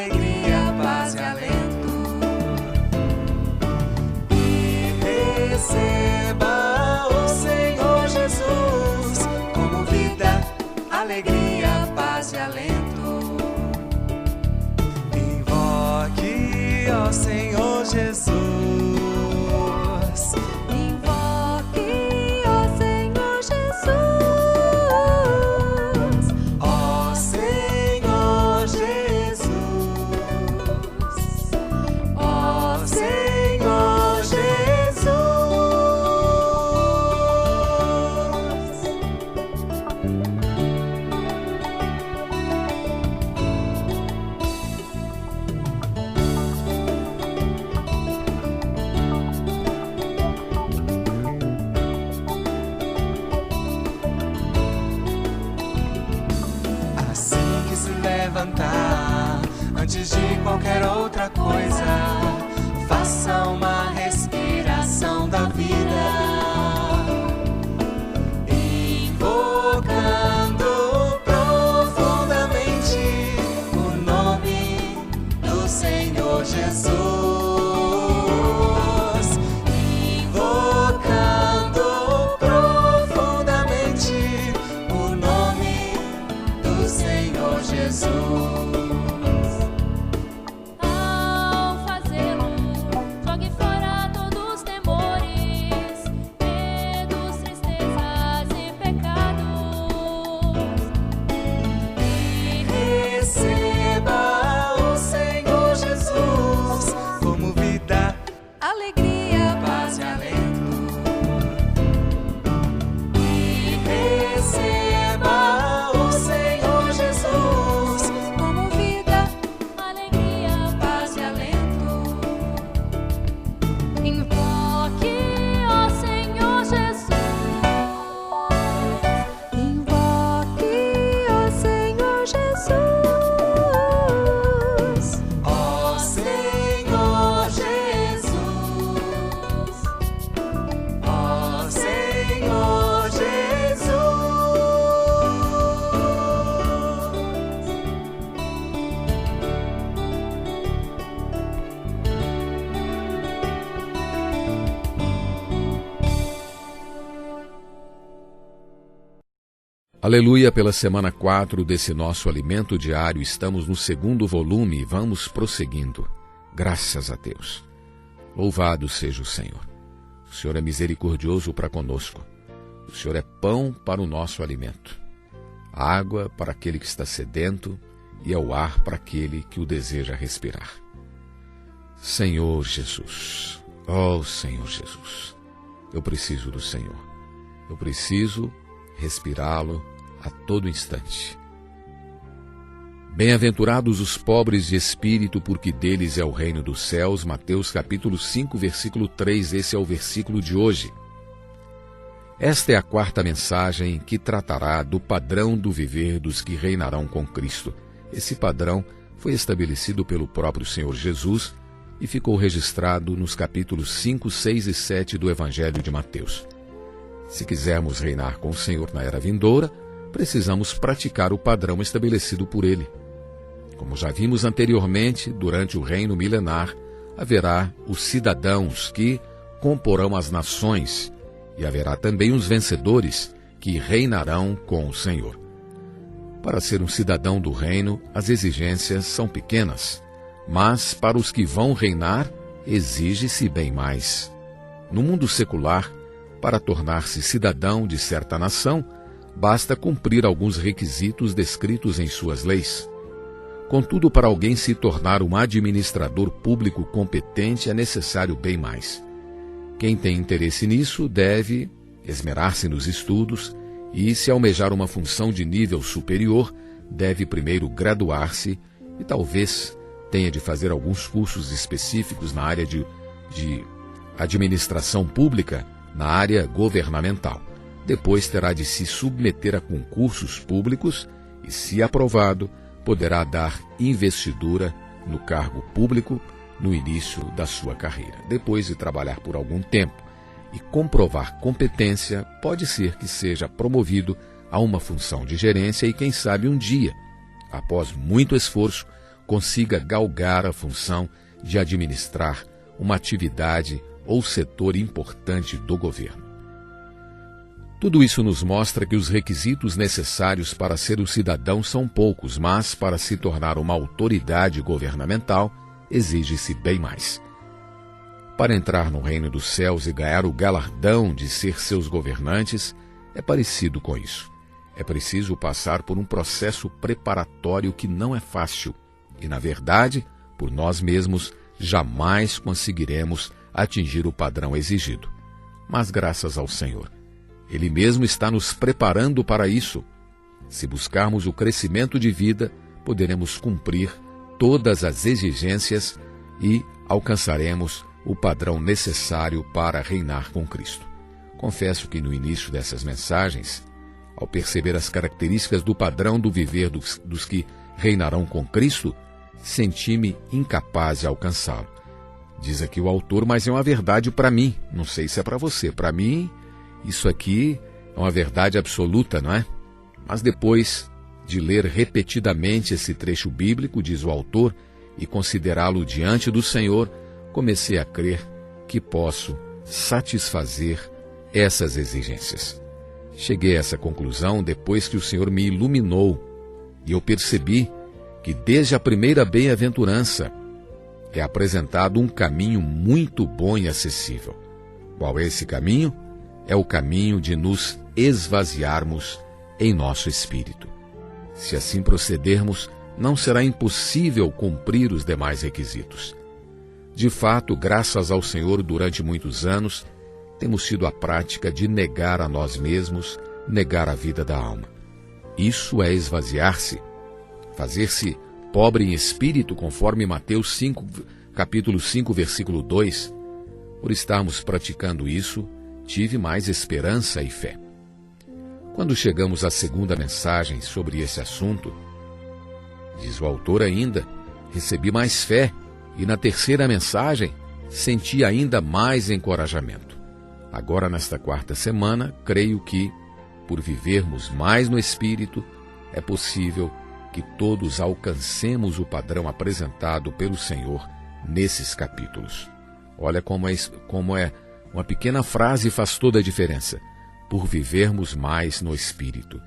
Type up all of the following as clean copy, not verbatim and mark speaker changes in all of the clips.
Speaker 1: alegria, paz e alento. E receba o Senhor Jesus como vida, alegria, paz e alento. Invoque, ó Senhor Jesus. Antes de qualquer outra coisa, faça uma respiração da vida, invocando profundamente o nome do Senhor Jesus, invocando profundamente o nome do Senhor Jesus.
Speaker 2: Aleluia, pela semana 4 desse nosso alimento diário, estamos no 2º volume e vamos prosseguindo. Graças a Deus. Louvado seja o Senhor. O Senhor é misericordioso para conosco. O Senhor é pão para o nosso alimento, água para aquele que está sedento e é o ar para aquele que o deseja respirar. Senhor Jesus, ó Senhor Jesus, eu preciso do Senhor. Eu preciso respirá-lo a todo instante. Bem-aventurados os pobres de espírito, porque deles é o reino dos céus. Mateus capítulo 5, versículo 3, esse é o versículo de hoje. Esta é a 4ª mensagem que tratará do padrão do viver dos que reinarão com Cristo. Esse padrão foi estabelecido pelo próprio Senhor Jesus e ficou registrado nos capítulos 5, 6 e 7 do Evangelho de Mateus. Se quisermos reinar com o Senhor na era vindoura, precisamos praticar o padrão estabelecido por Ele. Como já vimos anteriormente, durante o reino milenar, haverá os cidadãos que comporão as nações, e haverá também os vencedores que reinarão com o Senhor. Para ser um cidadão do reino, as exigências são pequenas, mas para os que vão reinar, exige-se bem mais. No mundo secular, para tornar-se cidadão de certa nação, basta cumprir alguns requisitos descritos em suas leis. Contudo, para alguém se tornar um administrador público competente, é necessário bem mais. Quem tem interesse nisso deve esmerar-se nos estudos e, se almejar uma função de nível superior, deve primeiro graduar-se e talvez tenha de fazer alguns cursos específicos na área de administração pública, na área governamental. Depois terá de se submeter a concursos públicos e, se aprovado, poderá dar investidura no cargo público no início da sua carreira. Depois de trabalhar por algum tempo e comprovar competência, pode ser que seja promovido a uma função de gerência e, quem sabe, um dia, após muito esforço, consiga galgar a função de administrar uma atividade ou setor importante do governo. Tudo isso nos mostra que os requisitos necessários para ser um cidadão são poucos, mas para se tornar uma autoridade governamental, exige-se bem mais. Para entrar no reino dos céus e ganhar o galardão de ser seus governantes, é parecido com isso. É preciso passar por um processo preparatório que não é fácil e, na verdade, por nós mesmos, jamais conseguiremos atingir o padrão exigido. Mas graças ao Senhor, Ele mesmo está nos preparando para isso. Se buscarmos o crescimento de vida, poderemos cumprir todas as exigências e alcançaremos o padrão necessário para reinar com Cristo. Confesso que no início dessas mensagens, ao perceber as características do padrão do viver dos que reinarão com Cristo, senti-me incapaz de alcançá-lo. Diz aqui o autor, mas é uma verdade para mim. Não sei se é para você. Para mim, isso aqui é uma verdade absoluta, não é? Mas depois de ler repetidamente esse trecho bíblico, diz o autor, e considerá-lo diante do Senhor, comecei a crer que posso satisfazer essas exigências. Cheguei a essa conclusão depois que o Senhor me iluminou e eu percebi que desde a primeira bem-aventurança é apresentado um caminho muito bom e acessível. Qual é esse caminho? É o caminho de nos esvaziarmos em nosso espírito. Se assim procedermos, não será impossível cumprir os demais requisitos. De fato, graças ao Senhor, durante muitos anos, temos tido a prática de negar a nós mesmos, negar a vida da alma. Isso é esvaziar-se, fazer-se pobre em espírito, conforme Mateus 5, capítulo 5, versículo 2. Por estarmos praticando isso, tive mais esperança e fé. Quando chegamos à segunda mensagem sobre esse assunto, diz o autor ainda, recebi mais fé e na terceira mensagem senti ainda mais encorajamento. Agora, nesta quarta semana, creio que, por vivermos mais no Espírito, é possível que todos alcancemos o padrão apresentado pelo Senhor nesses capítulos. Olha como é uma pequena frase faz toda a diferença. Por vivermos mais no Espírito.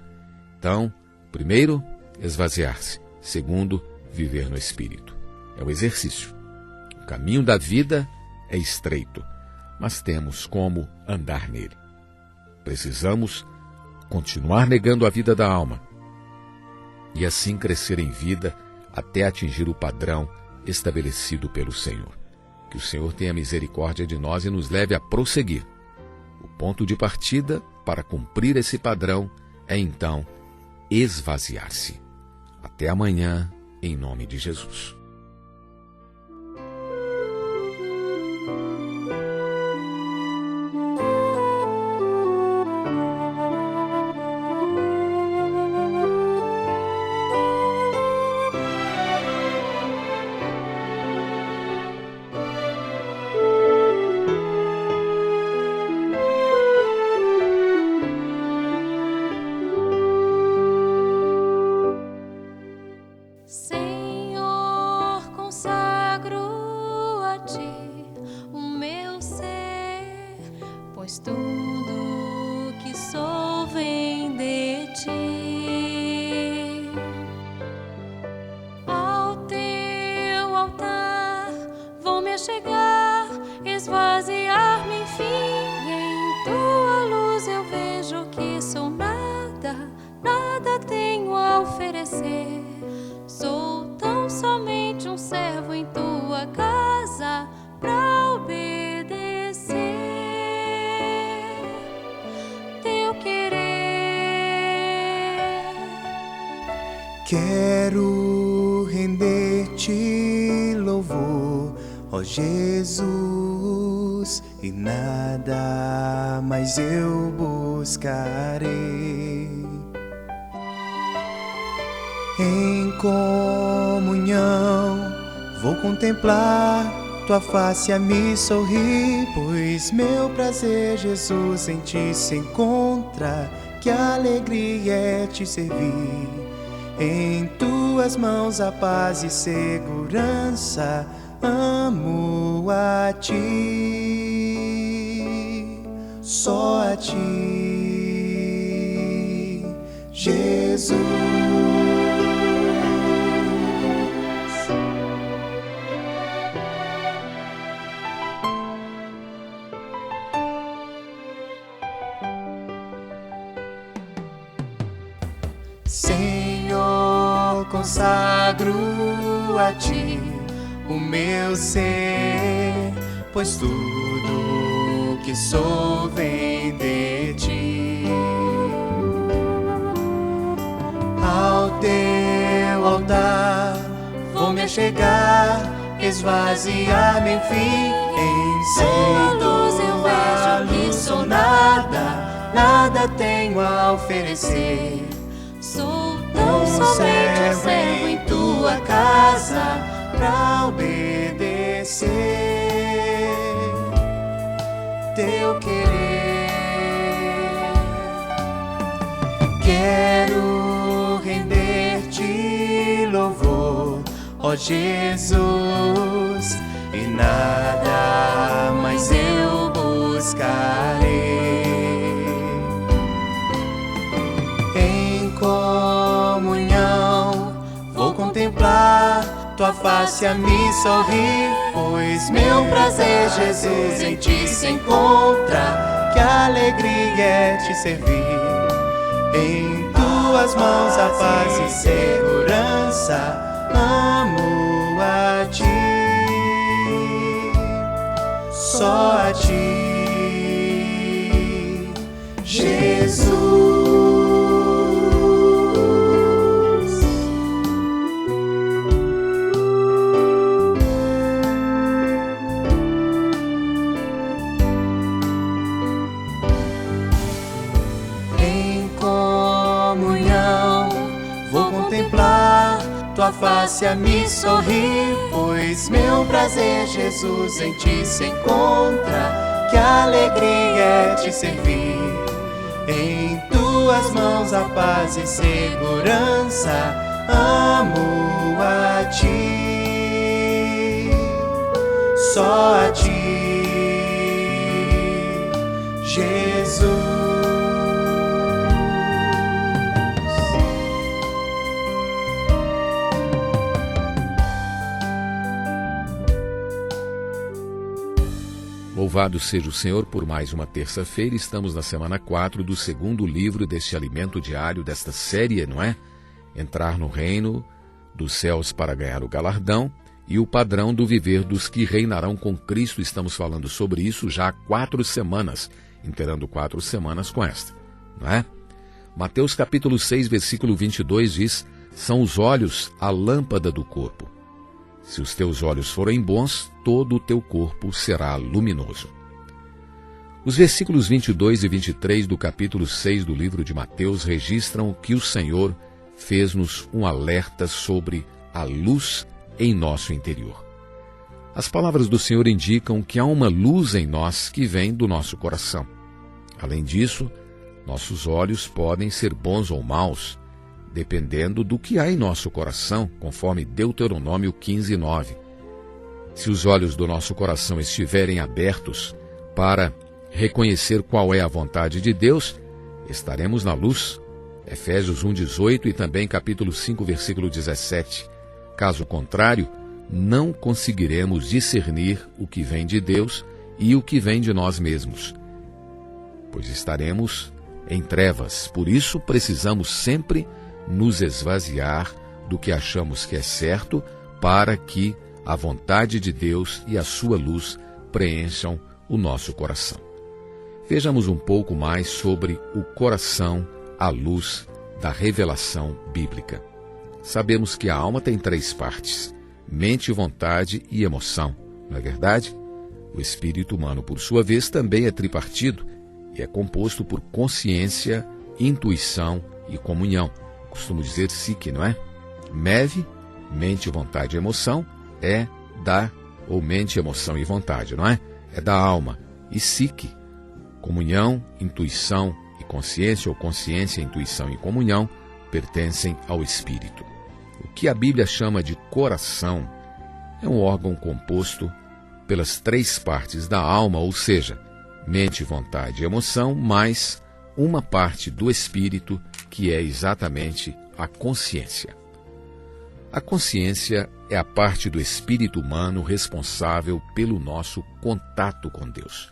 Speaker 2: Então, primeiro, esvaziar-se. Segundo, viver no Espírito. É o exercício. O caminho da vida é estreito, mas temos como andar nele. Precisamos continuar negando a vida da alma e assim crescer em vida até atingir o padrão estabelecido pelo Senhor. Que o Senhor tenha misericórdia de nós e nos leve a prosseguir. O ponto de partida para cumprir esse padrão é então esvaziar-se. Até amanhã, em nome de Jesus.
Speaker 3: Senhor, consagro a Ti o meu ser, pois tudo que sou vem de Ti. Ao Teu altar vou me achegar, esvaziar-me enfim. Em Tua luz eu vejo que sou nada, nada tenho a oferecer. Sou tão somente um servo em Tua casa pra obedecer Teu querer.
Speaker 1: Quero render-te louvor, ó Jesus, e nada mais eu buscarei. Em comunhão vou contemplar Tua face a me sorrir, pois meu prazer, Jesus, em Ti se encontra. Que alegria é Te servir. Em tuas mãos a paz e segurança, amo a ti, só a ti, Jesus. Senhor, consagro a ti o meu ser, pois tudo que sou vem de ti. Ao teu altar vou me achegar, esvaziar-me enfim. Em luz eu vejo que sou nada, nada tenho a oferecer.
Speaker 3: Sou tão somente um servo
Speaker 1: em tua casa pra obedecer teu querer. Quero render-te louvor, ó Jesus, e nada mais eu buscarei. Comunhão, vou contemplar tua face a me sorrir, pois meu prazer, Jesus, em ti se encontra. Que alegria é te servir. Em tuas mãos a paz e segurança, amo a ti, só a ti, Jesus. Tua face a me sorrir, pois meu prazer, Jesus, em ti se encontra. Que alegria é te servir. Em tuas mãos a paz e segurança, amo a ti, só a ti, Jesus.
Speaker 2: Louvado seja o Senhor por mais uma terça-feira. Estamos na semana 4 do segundo livro deste alimento diário desta série, não é? Entrar no reino dos céus para ganhar o galardão e o padrão do viver dos que reinarão com Cristo. Estamos falando sobre isso já há 4 semanas, inteirando 4 semanas com esta, não é? Mateus capítulo 6, versículo 22 diz: são os olhos a lâmpada do corpo. Se os teus olhos forem bons, todo o teu corpo será luminoso. Os versículos 22 e 23 do capítulo 6 do livro de Mateus registram que o Senhor fez-nos um alerta sobre a luz em nosso interior. As palavras do Senhor indicam que há uma luz em nós que vem do nosso coração. Além disso, nossos olhos podem ser bons ou maus, dependendo do que há em nosso coração, conforme Deuteronômio 15:9. Se os olhos do nosso coração estiverem abertos para reconhecer qual é a vontade de Deus, estaremos na luz. Efésios 1:18 e também capítulo 5, versículo 17. Caso contrário, não conseguiremos discernir o que vem de Deus e o que vem de nós mesmos, pois estaremos em trevas. Por isso, precisamos sempre nos esvaziar do que achamos que é certo para que a vontade de Deus e a sua luz preencham o nosso coração. Vejamos um pouco mais sobre o coração à luz da revelação bíblica. Sabemos que a alma tem 3 partes: mente, vontade e emoção, não é verdade? O espírito humano, por sua vez, também é tripartido e é composto por consciência, intuição e comunhão. Costumo dizer psique, não é? MEV, mente, vontade e emoção, ou mente, emoção e vontade, não é? É da alma. E psique, comunhão, intuição e consciência, ou consciência, intuição e comunhão, pertencem ao espírito. O que a Bíblia chama de coração é um órgão composto pelas 3 partes da alma, ou seja, mente, vontade e emoção, mais uma parte do espírito, que é exatamente a consciência. A consciência é a parte do espírito humano responsável pelo nosso contato com Deus.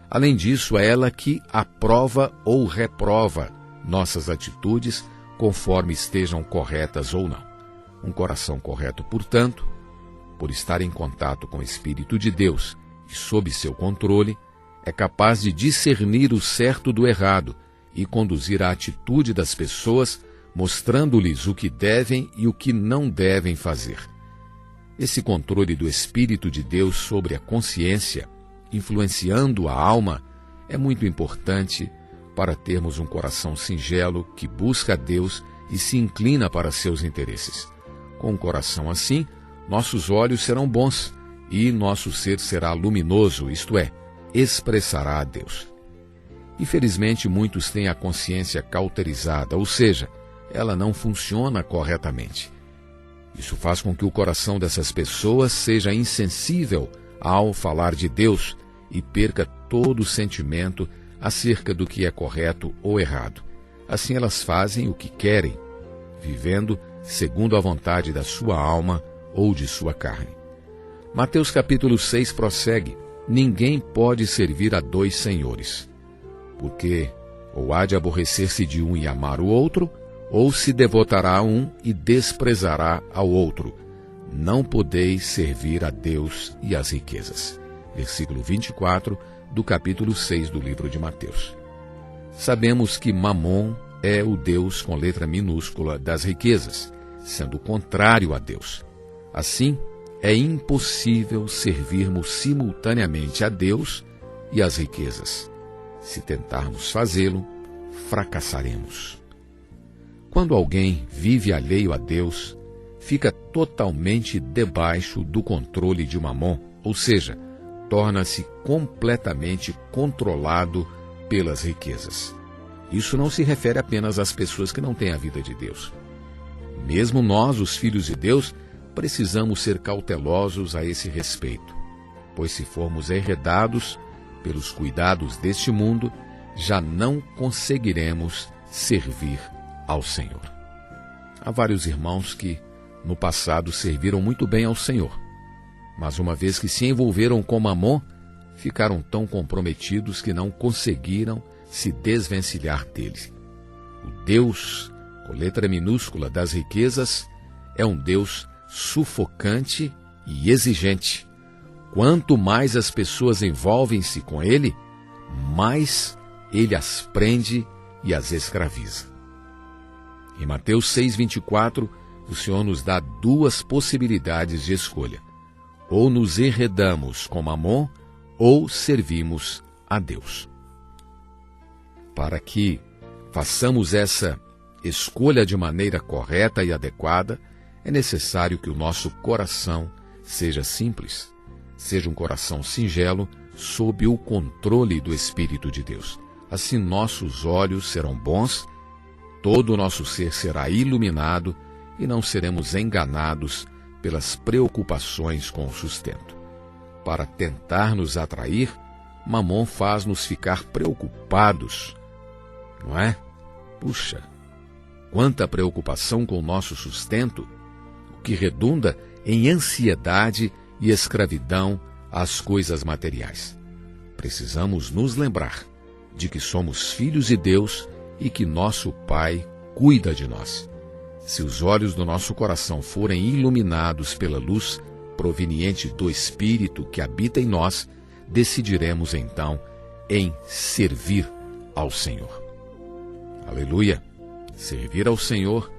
Speaker 2: Além disso, é ela que aprova ou reprova nossas atitudes, conforme estejam corretas ou não. Um coração correto, portanto, por estar em contato com o Espírito de Deus e sob seu controle, é capaz de discernir o certo do errado e conduzir a atitude das pessoas, mostrando-lhes o que devem e o que não devem fazer. Esse controle do Espírito de Deus sobre a consciência, influenciando a alma, é muito importante para termos um coração singelo que busca a Deus e se inclina para seus interesses. Com um coração assim, nossos olhos serão bons e nosso ser será luminoso, isto é, expressará a Deus. Infelizmente, muitos têm a consciência cauterizada, ou seja, ela não funciona corretamente. Isso faz com que o coração dessas pessoas seja insensível ao falar de Deus e perca todo o sentimento acerca do que é correto ou errado. Assim elas fazem o que querem, vivendo segundo a vontade da sua alma ou de sua carne. Mateus capítulo 6 prossegue: ninguém pode servir a 2 senhores, porque ou há de aborrecer-se de um e amar o outro, ou se devotará a um e desprezará ao outro. Não podeis servir a Deus e às riquezas. Versículo 24 do capítulo 6 do livro de Mateus. Sabemos que Mamon é o Deus com letra minúscula das riquezas, sendo contrário a Deus. Assim, é impossível servirmos simultaneamente a Deus e às riquezas. Se tentarmos fazê-lo, fracassaremos. Quando alguém vive alheio a Deus, fica totalmente debaixo do controle de Mamon, ou seja, torna-se completamente controlado pelas riquezas. Isso não se refere apenas às pessoas que não têm a vida de Deus. Mesmo nós, os filhos de Deus, precisamos ser cautelosos a esse respeito, pois se formos enredados pelos cuidados deste mundo, já não conseguiremos servir ao Senhor. Há vários irmãos que, no passado, serviram muito bem ao Senhor, mas uma vez que se envolveram com Mamon, ficaram tão comprometidos que não conseguiram se desvencilhar dele. O Deus, com letra minúscula das riquezas, é um Deus sufocante e exigente. Quanto mais as pessoas envolvem-se com ele, mais ele as prende e as escraviza. Em Mateus 6,24, o Senhor nos dá 2 possibilidades de escolha. Ou nos enredamos com Mamon, ou servimos a Deus. Para que façamos essa escolha de maneira correta e adequada, é necessário que o nosso coração seja simples, seja um coração singelo, sob o controle do Espírito de Deus. Assim nossos olhos serão bons, todo o nosso ser será iluminado e não seremos enganados pelas preocupações com o sustento. Para tentar nos atrair, Mamon faz-nos ficar preocupados, não é? Puxa, quanta preocupação com o nosso sustento, o que redunda em ansiedade e escravidão às coisas materiais. Precisamos nos lembrar de que somos filhos de Deus e que nosso Pai cuida de nós. Se os olhos do nosso coração forem iluminados pela luz proveniente do Espírito que habita em nós, decidiremos então em servir ao Senhor. Aleluia! Servir ao Senhor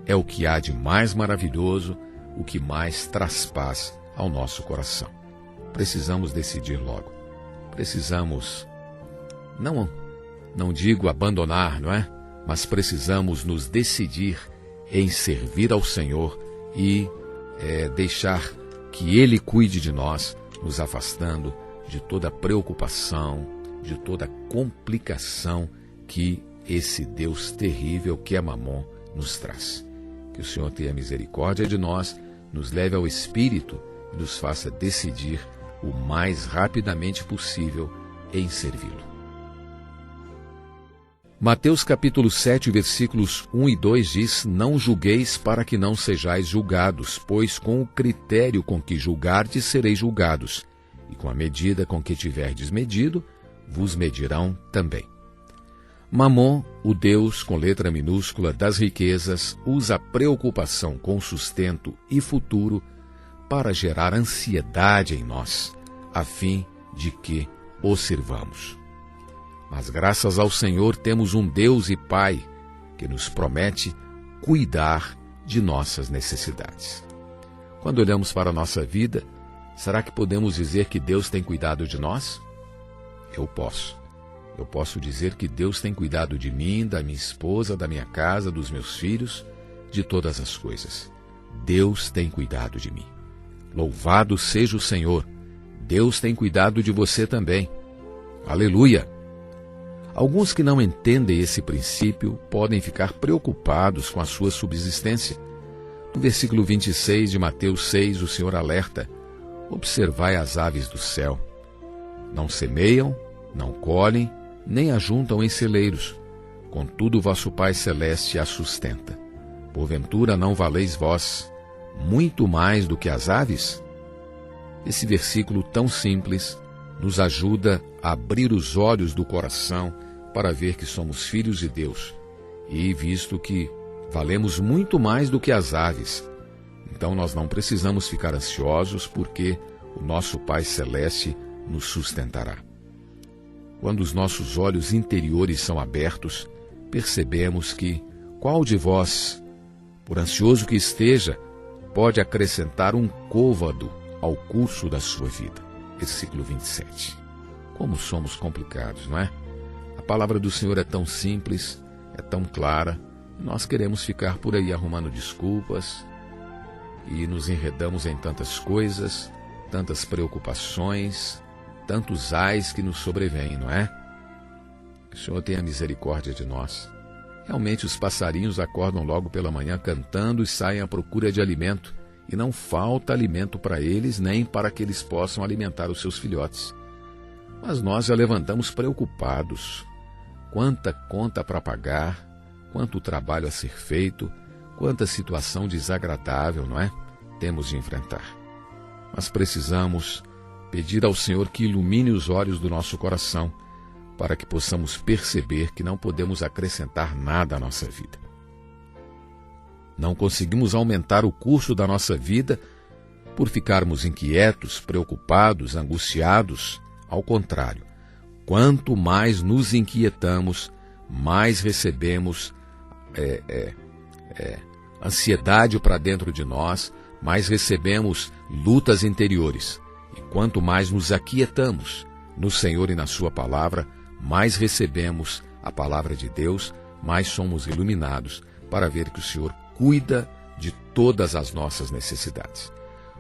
Speaker 2: é o que há de mais maravilhoso, o que mais traz paz ao nosso coração. Precisamos decidir logo. Precisamos, não digo abandonar, não é? Mas precisamos nos decidir em servir ao Senhor e deixar que Ele cuide de nós, nos afastando de toda preocupação, de toda complicação que esse Deus terrível que é Mamon nos traz. Que o Senhor tenha misericórdia de nós, nos leve ao Espírito e nos faça decidir o mais rapidamente possível em servi-lo. Mateus capítulo 7, versículos 1 e 2 diz: Não julgueis para que não sejais julgados, pois com o critério com que julgardes sereis julgados, e com a medida com que tiverdes medido, vos medirão também. Mamon, o Deus com letra minúscula das riquezas, usa a preocupação com sustento e futuro para gerar ansiedade em nós, a fim de que o sirvamos. Mas graças ao Senhor temos um Deus e Pai que nos promete cuidar de nossas necessidades. Quando olhamos para a nossa vida, será que podemos dizer que Deus tem cuidado de nós? Eu posso dizer que Deus tem cuidado de mim, da minha esposa, da minha casa, dos meus filhos, de todas as coisas. Deus tem cuidado de mim. Louvado seja o Senhor. Deus tem cuidado de você também. Aleluia! Alguns que não entendem esse princípio podem ficar preocupados com a sua subsistência. No versículo 26 de Mateus 6, o Senhor alerta: Observai as aves do céu. Não semeiam, não colhem, nem ajuntam em celeiros. Contudo, vosso Pai Celeste as sustenta. Porventura não valeis vós muito mais do que as aves? Esse versículo tão simples nos ajuda a abrir os olhos do coração para ver que somos filhos de Deus e visto que valemos muito mais do que as aves. Então nós não precisamos ficar ansiosos porque o nosso Pai Celeste nos sustentará. Quando os nossos olhos interiores são abertos, percebemos que qual de vós, por ansioso que esteja, pode acrescentar um côvado ao curso da sua vida. Versículo 27. Como somos complicados, não é? A palavra do Senhor é tão simples, é tão clara, nós queremos ficar por aí arrumando desculpas e nos enredamos em tantas coisas, tantas preocupações, tantos ais que nos sobrevêm, não é? Que o Senhor tenha misericórdia de nós. Realmente os passarinhos acordam logo pela manhã cantando e saem à procura de alimento, e não falta alimento para eles, nem para que eles possam alimentar os seus filhotes. Mas nós já levantamos preocupados. Quanta conta para pagar, quanto trabalho a ser feito, quanta situação desagradável, não é? Temos de enfrentar. Mas precisamos pedir ao Senhor que ilumine os olhos do nosso coração, para que possamos perceber que não podemos acrescentar nada à nossa vida. Não conseguimos aumentar o curso da nossa vida por ficarmos inquietos, preocupados, angustiados. Ao contrário, quanto mais nos inquietamos, mais recebemos ansiedade para dentro de nós, mais recebemos lutas interiores. E quanto mais nos aquietamos no Senhor e na Sua palavra, mais recebemos a palavra de Deus, mais somos iluminados para ver que o Senhor cuida de todas as nossas necessidades.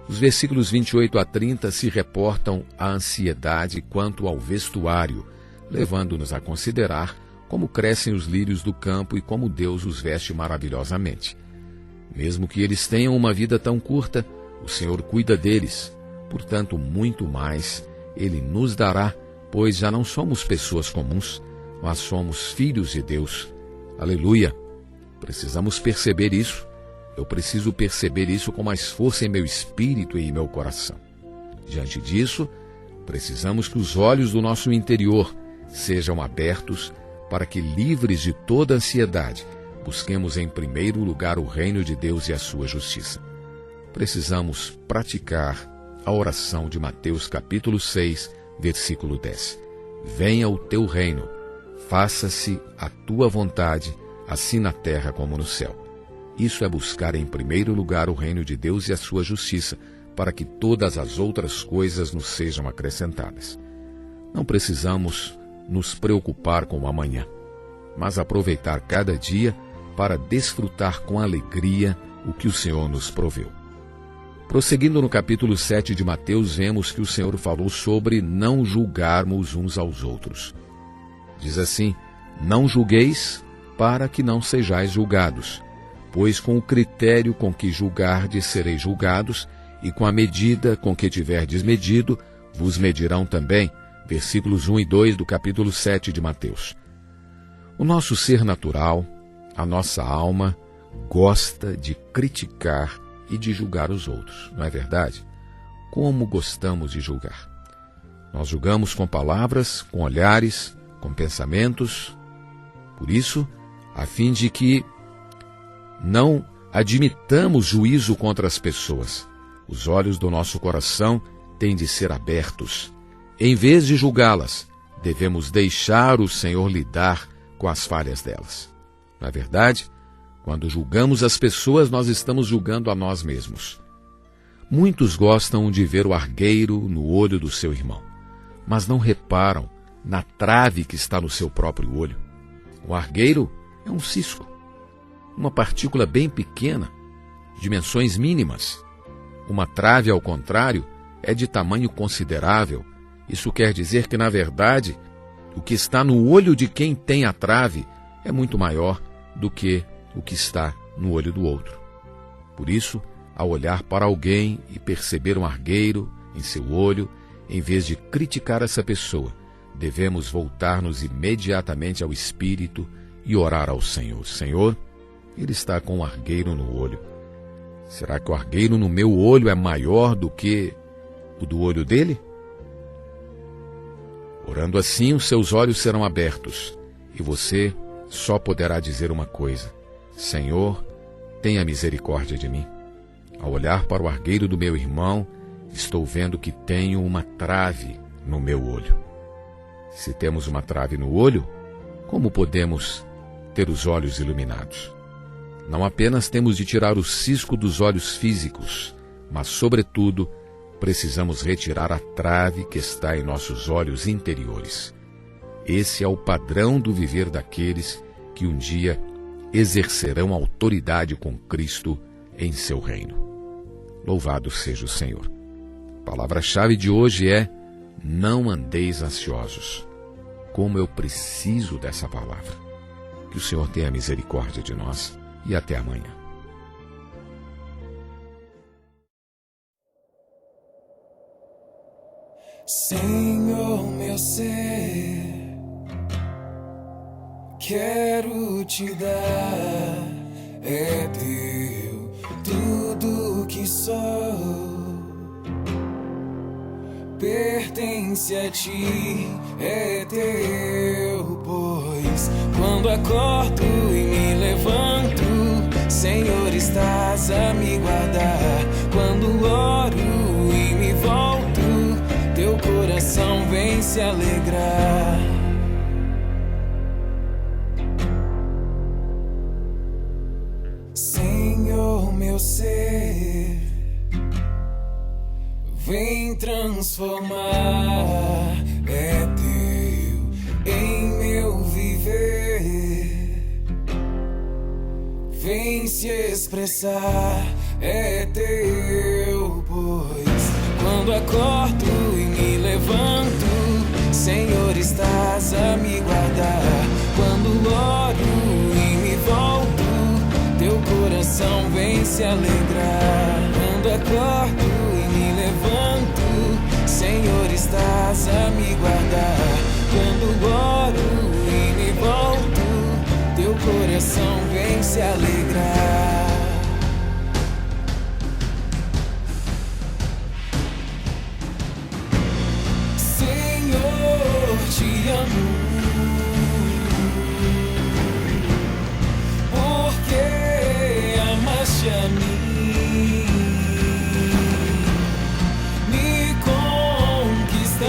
Speaker 2: Os versículos 28 a 30 se reportam à ansiedade quanto ao vestuário, levando-nos a considerar como crescem os lírios do campo e como Deus os veste maravilhosamente. Mesmo que eles tenham uma vida tão curta, o Senhor cuida deles, portanto, muito mais Ele nos dará, pois já não somos pessoas comuns, mas somos filhos de Deus. Aleluia! Precisamos perceber isso. Eu preciso perceber isso com mais força em meu espírito e em meu coração. Diante disso, precisamos que os olhos do nosso interior sejam abertos para que, livres de toda ansiedade, busquemos em primeiro lugar o reino de Deus e a sua justiça. Precisamos praticar a oração de Mateus capítulo 6, versículo 10. Venha o teu reino, faça-se a tua vontade, assim na terra como no céu. Isso é buscar em primeiro lugar o reino de Deus e a sua justiça, para que todas as outras coisas nos sejam acrescentadas. Não precisamos nos preocupar com o amanhã, mas aproveitar cada dia para desfrutar com alegria o que o Senhor nos proveu. Prosseguindo no capítulo 7 de Mateus, vemos que o Senhor falou sobre não julgarmos uns aos outros. Diz assim: não julgueis para que não sejais julgados, pois com o critério com que julgardes sereis julgados, e com a medida com que tiverdes medido, vos medirão também. Versículos 1 e 2 do capítulo 7 de Mateus. O nosso ser natural, a nossa alma, gosta de criticar e de julgar os outros, não é verdade? Como gostamos de julgar? Nós julgamos com palavras, com olhares, com pensamentos. Por isso, a fim de que não admitamos juízo contra as pessoas, os olhos do nosso coração têm de ser abertos. Em vez de julgá-las, devemos deixar o Senhor lidar com as falhas delas. Na verdade, quando julgamos as pessoas, nós estamos julgando a nós mesmos. Muitos gostam de ver o argueiro no olho do seu irmão, mas não reparam na trave que está no seu próprio olho. O argueiro é um cisco, uma partícula bem pequena, dimensões mínimas. Uma trave, ao contrário, é de tamanho considerável. Isso quer dizer que, na verdade, o que está no olho de quem tem a trave é muito maior do que o que está no olho do outro. Por isso, ao olhar para alguém e perceber um argueiro em seu olho, em vez de criticar essa pessoa, devemos voltar-nos imediatamente ao Espírito e orar ao Senhor. Senhor, ele está com um argueiro no olho. Será que o argueiro no meu olho é maior do que o do olho dele? Orando assim, os seus olhos serão abertos e você só poderá dizer uma coisa: Senhor, tenha misericórdia de mim. Ao olhar para o argueiro do meu irmão, estou vendo que tenho uma trave no meu olho. Se temos uma trave no olho, como podemos ter os olhos iluminados? Não apenas temos de tirar o cisco dos olhos físicos, mas, sobretudo, precisamos retirar a trave que está em nossos olhos interiores. Esse é o padrão do viver daqueles que um dia exercerão autoridade com Cristo em seu reino. Louvado seja o Senhor. A palavra-chave de hoje é: não andeis ansiosos. Como eu preciso dessa palavra. Que o Senhor tenha misericórdia de nós e até amanhã.
Speaker 4: Senhor, meu ser, quero te dar, é teu tudo que sou, pertence a ti, é teu, pois quando acordo e me levanto, Senhor, estás a me guardar. Quando oro e me volto, teu coração vem se alegrar. Senhor, meu ser, vem transformar, é teu em meu viver. Vem se expressar, é teu, pois quando acordo e me levanto, Senhor, estás a me guardar. Quando oro e me volto, teu coração vem se alegrar. Quando acordo e me levanto, Senhor, estás a me guardar. Quando oro e me volto, teu coração vem se alegrar. Senhor, te amo, porque amaste a mim, me conquistaste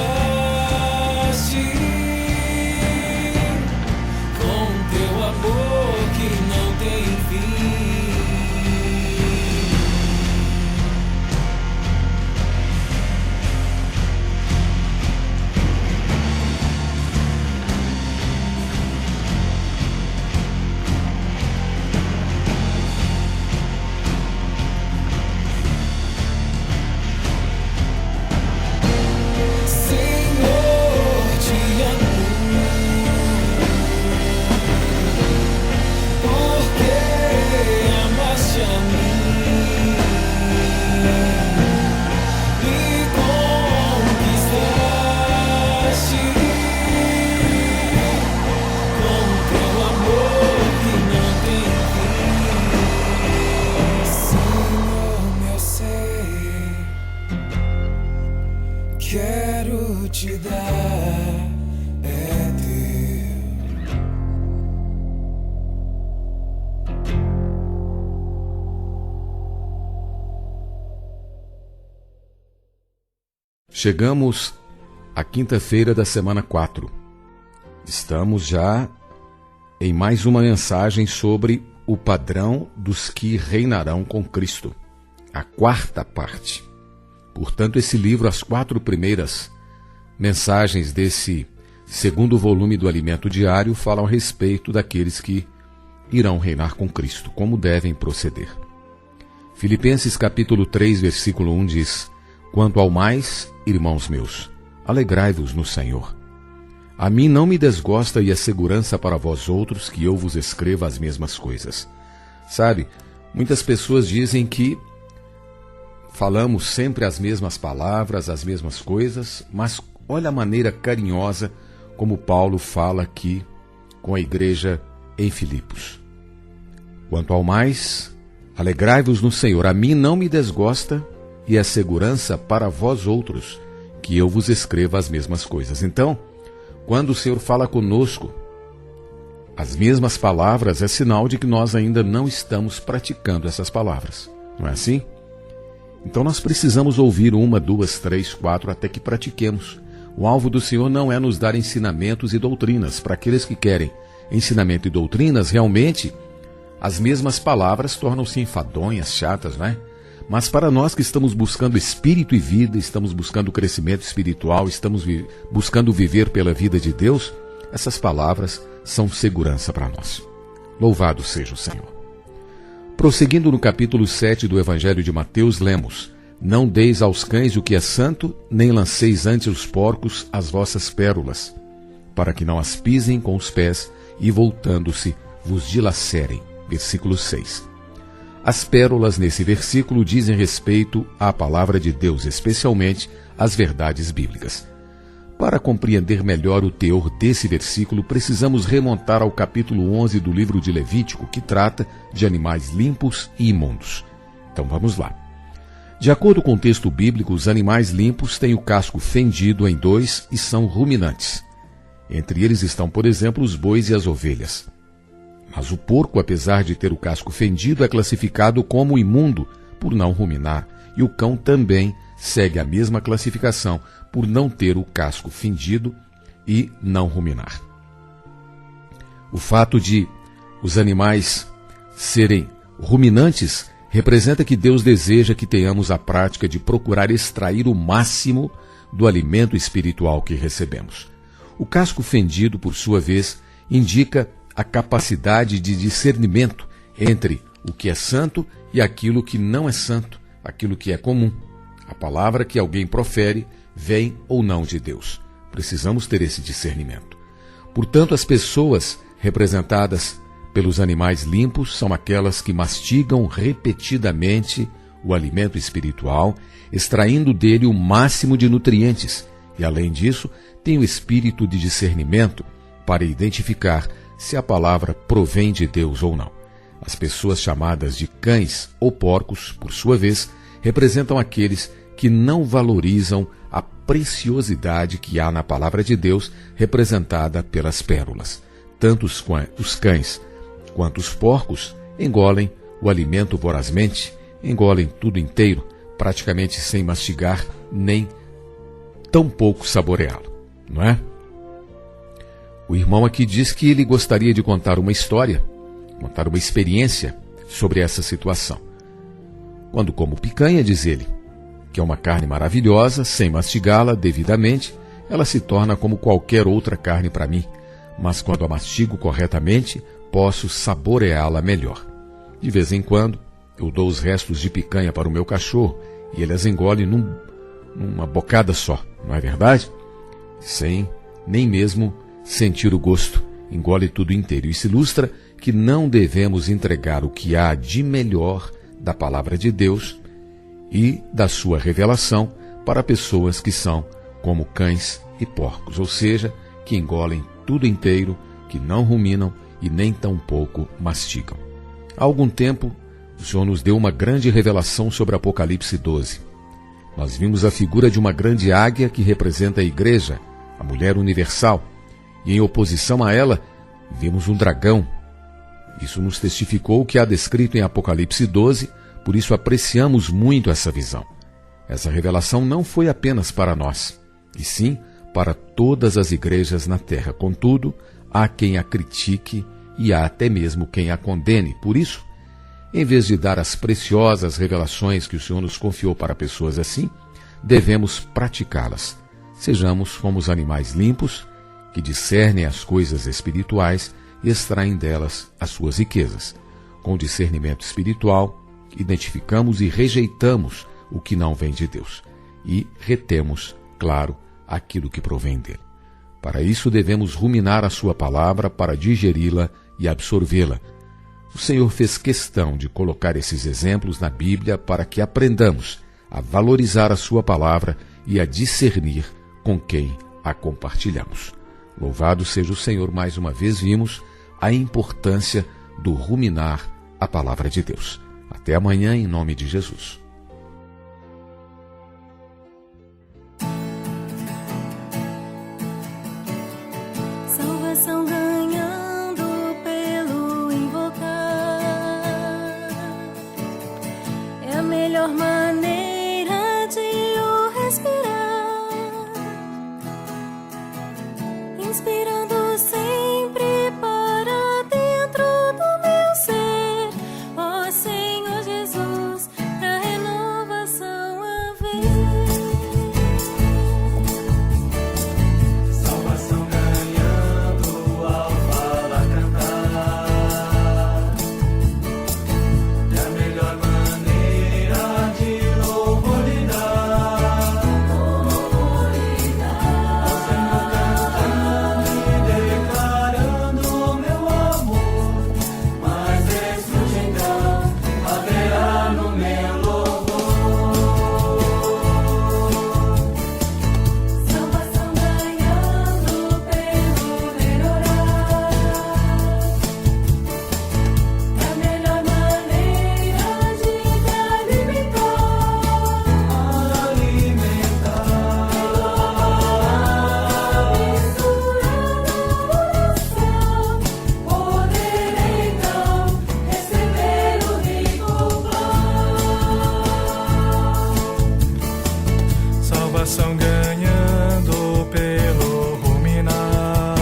Speaker 4: com teu amor que não tem fim. quero te dar é teu.
Speaker 2: Chegamos à quinta-feira da semana 4. Estamos já em mais uma mensagem sobre o padrão dos que reinarão com Cristo. A quarta parte. Portanto, esse livro, as 4 primeiras mensagens desse segundo volume do Alimento Diário, falam a respeito daqueles que irão reinar com Cristo, como devem proceder. Filipenses capítulo 3, versículo 1 diz: Quanto ao mais, irmãos meus, alegrai-vos no Senhor. A mim não me desgosta e é segurança para vós outros que eu vos escreva as mesmas coisas. Sabe, muitas pessoas dizem que falamos sempre as mesmas palavras, as mesmas coisas, mas olha a maneira carinhosa como Paulo fala aqui com a igreja em Filipos. Quanto ao mais, alegrai-vos no Senhor. A mim não me desgosta e é segurança para vós outros que eu vos escreva as mesmas coisas. Então, quando o Senhor fala conosco as mesmas palavras, é sinal de que nós ainda não estamos praticando essas palavras. Não é assim? Então nós precisamos ouvir 1, 2, 3, 4 até que pratiquemos. O alvo do Senhor não é nos dar ensinamentos e doutrinas. Para aqueles que querem ensinamento e doutrinas, realmente as mesmas palavras tornam-se enfadonhas, chatas, não é? Mas para nós que estamos buscando espírito e vida, estamos buscando crescimento espiritual, estamos buscando viver pela vida de Deus, essas palavras são segurança para nós. Louvado seja o Senhor. Prosseguindo no capítulo 7 do Evangelho de Mateus, lemos: Não deis aos cães o que é santo, nem lanceis ante os porcos as vossas pérolas, para que não as pisem com os pés e, voltando-se, vos dilacerem. Versículo 6. As pérolas nesse versículo dizem respeito à palavra de Deus, especialmente às verdades bíblicas. Para compreender melhor o teor desse versículo, precisamos remontar ao capítulo 11 do livro de Levítico, que trata de animais limpos e imundos. Então vamos lá. De acordo com o texto bíblico, os animais limpos têm o casco fendido em 2 e são ruminantes. Entre eles estão, por exemplo, os bois e as ovelhas. Mas o porco, apesar de ter o casco fendido, é classificado como imundo por não ruminar, e o cão também segue a mesma classificação por não ter o casco fendido e não ruminar. O fato de os animais serem ruminantes representa que Deus deseja que tenhamos a prática de procurar extrair o máximo do alimento espiritual que recebemos. O casco fendido, por sua vez, indica a capacidade de discernimento entre o que é santo e aquilo que não é santo, aquilo que é comum. A palavra que alguém profere vem ou não de Deus. Precisamos ter esse discernimento. Portanto, as pessoas representadas pelos animais limpos são aquelas que mastigam repetidamente o alimento espiritual, extraindo dele o máximo de nutrientes e, além disso, têm o espírito de discernimento para identificar se a palavra provém de Deus ou não. As pessoas chamadas de cães ou porcos, por sua vez, representam aqueles que não valorizam a preciosidade que há na palavra de Deus, representada pelas pérolas. Tanto os cães quanto os porcos engolem o alimento vorazmente, engolem tudo inteiro, praticamente sem mastigar, nem tampouco saboreá-lo, não é? O irmão aqui diz que ele gostaria de contar uma história, contar uma experiência sobre essa situação. Quando como picanha, diz ele, que é uma carne maravilhosa, sem mastigá-la devidamente, ela se torna como qualquer outra carne para mim, mas quando a mastigo corretamente, posso saboreá-la melhor. De vez em quando, eu dou os restos de picanha para o meu cachorro e ele as engole numa bocada só, não é verdade? Sem nem mesmo sentir o gosto, engole tudo inteiro. Isso ilustra que não devemos entregar o que há de melhor da palavra de Deus e da sua revelação para pessoas que são como cães e porcos, ou seja, que engolem tudo inteiro, que não ruminam e nem tampouco mastigam. Há algum tempo, o Senhor nos deu uma grande revelação sobre Apocalipse 12. Nós vimos a figura de uma grande águia que representa a igreja, a mulher universal, e em oposição a ela, vimos um dragão. Isso nos testificou o que há descrito em Apocalipse 12, por isso apreciamos muito essa visão. Essa revelação não foi apenas para nós, e sim para todas as igrejas na terra. Contudo, há quem a critique e há até mesmo quem a condene. Por isso, em vez de dar as preciosas revelações que o Senhor nos confiou para pessoas assim, devemos praticá-las. Sejamos como os animais limpos, que discernem as coisas espirituais e extraem delas as suas riquezas. Com discernimento espiritual, identificamos e rejeitamos o que não vem de Deus e retemos, claro, aquilo que provém dele. Para isso devemos ruminar a sua palavra para digeri-la e absorvê-la. O Senhor fez questão de colocar esses exemplos na Bíblia para que aprendamos a valorizar a sua palavra e a discernir com quem a compartilhamos. Louvado seja o Senhor, mais uma vez vimos a importância do ruminar a palavra de Deus. Até amanhã, em nome de Jesus.
Speaker 3: Salvação ganhando pelo invocar, é a melhor maneira de o respirar, inspirando sempre para dentro do meu ser. Ó Senhor Jesus, pra renovação haver.
Speaker 1: Salvação ganhando ao falar, cantar, é a melhor maneira de louvor lhe dar. Ao Senhor cantando e declarando meu amor, mas ressurgirão haverá no meu louvor.
Speaker 3: Salvação ganhando pelo melhorar, é a melhor maneira de me alimentar, misturando o céu, poder então receber o rico pão.
Speaker 4: Salvação ganhando pelo ruminar,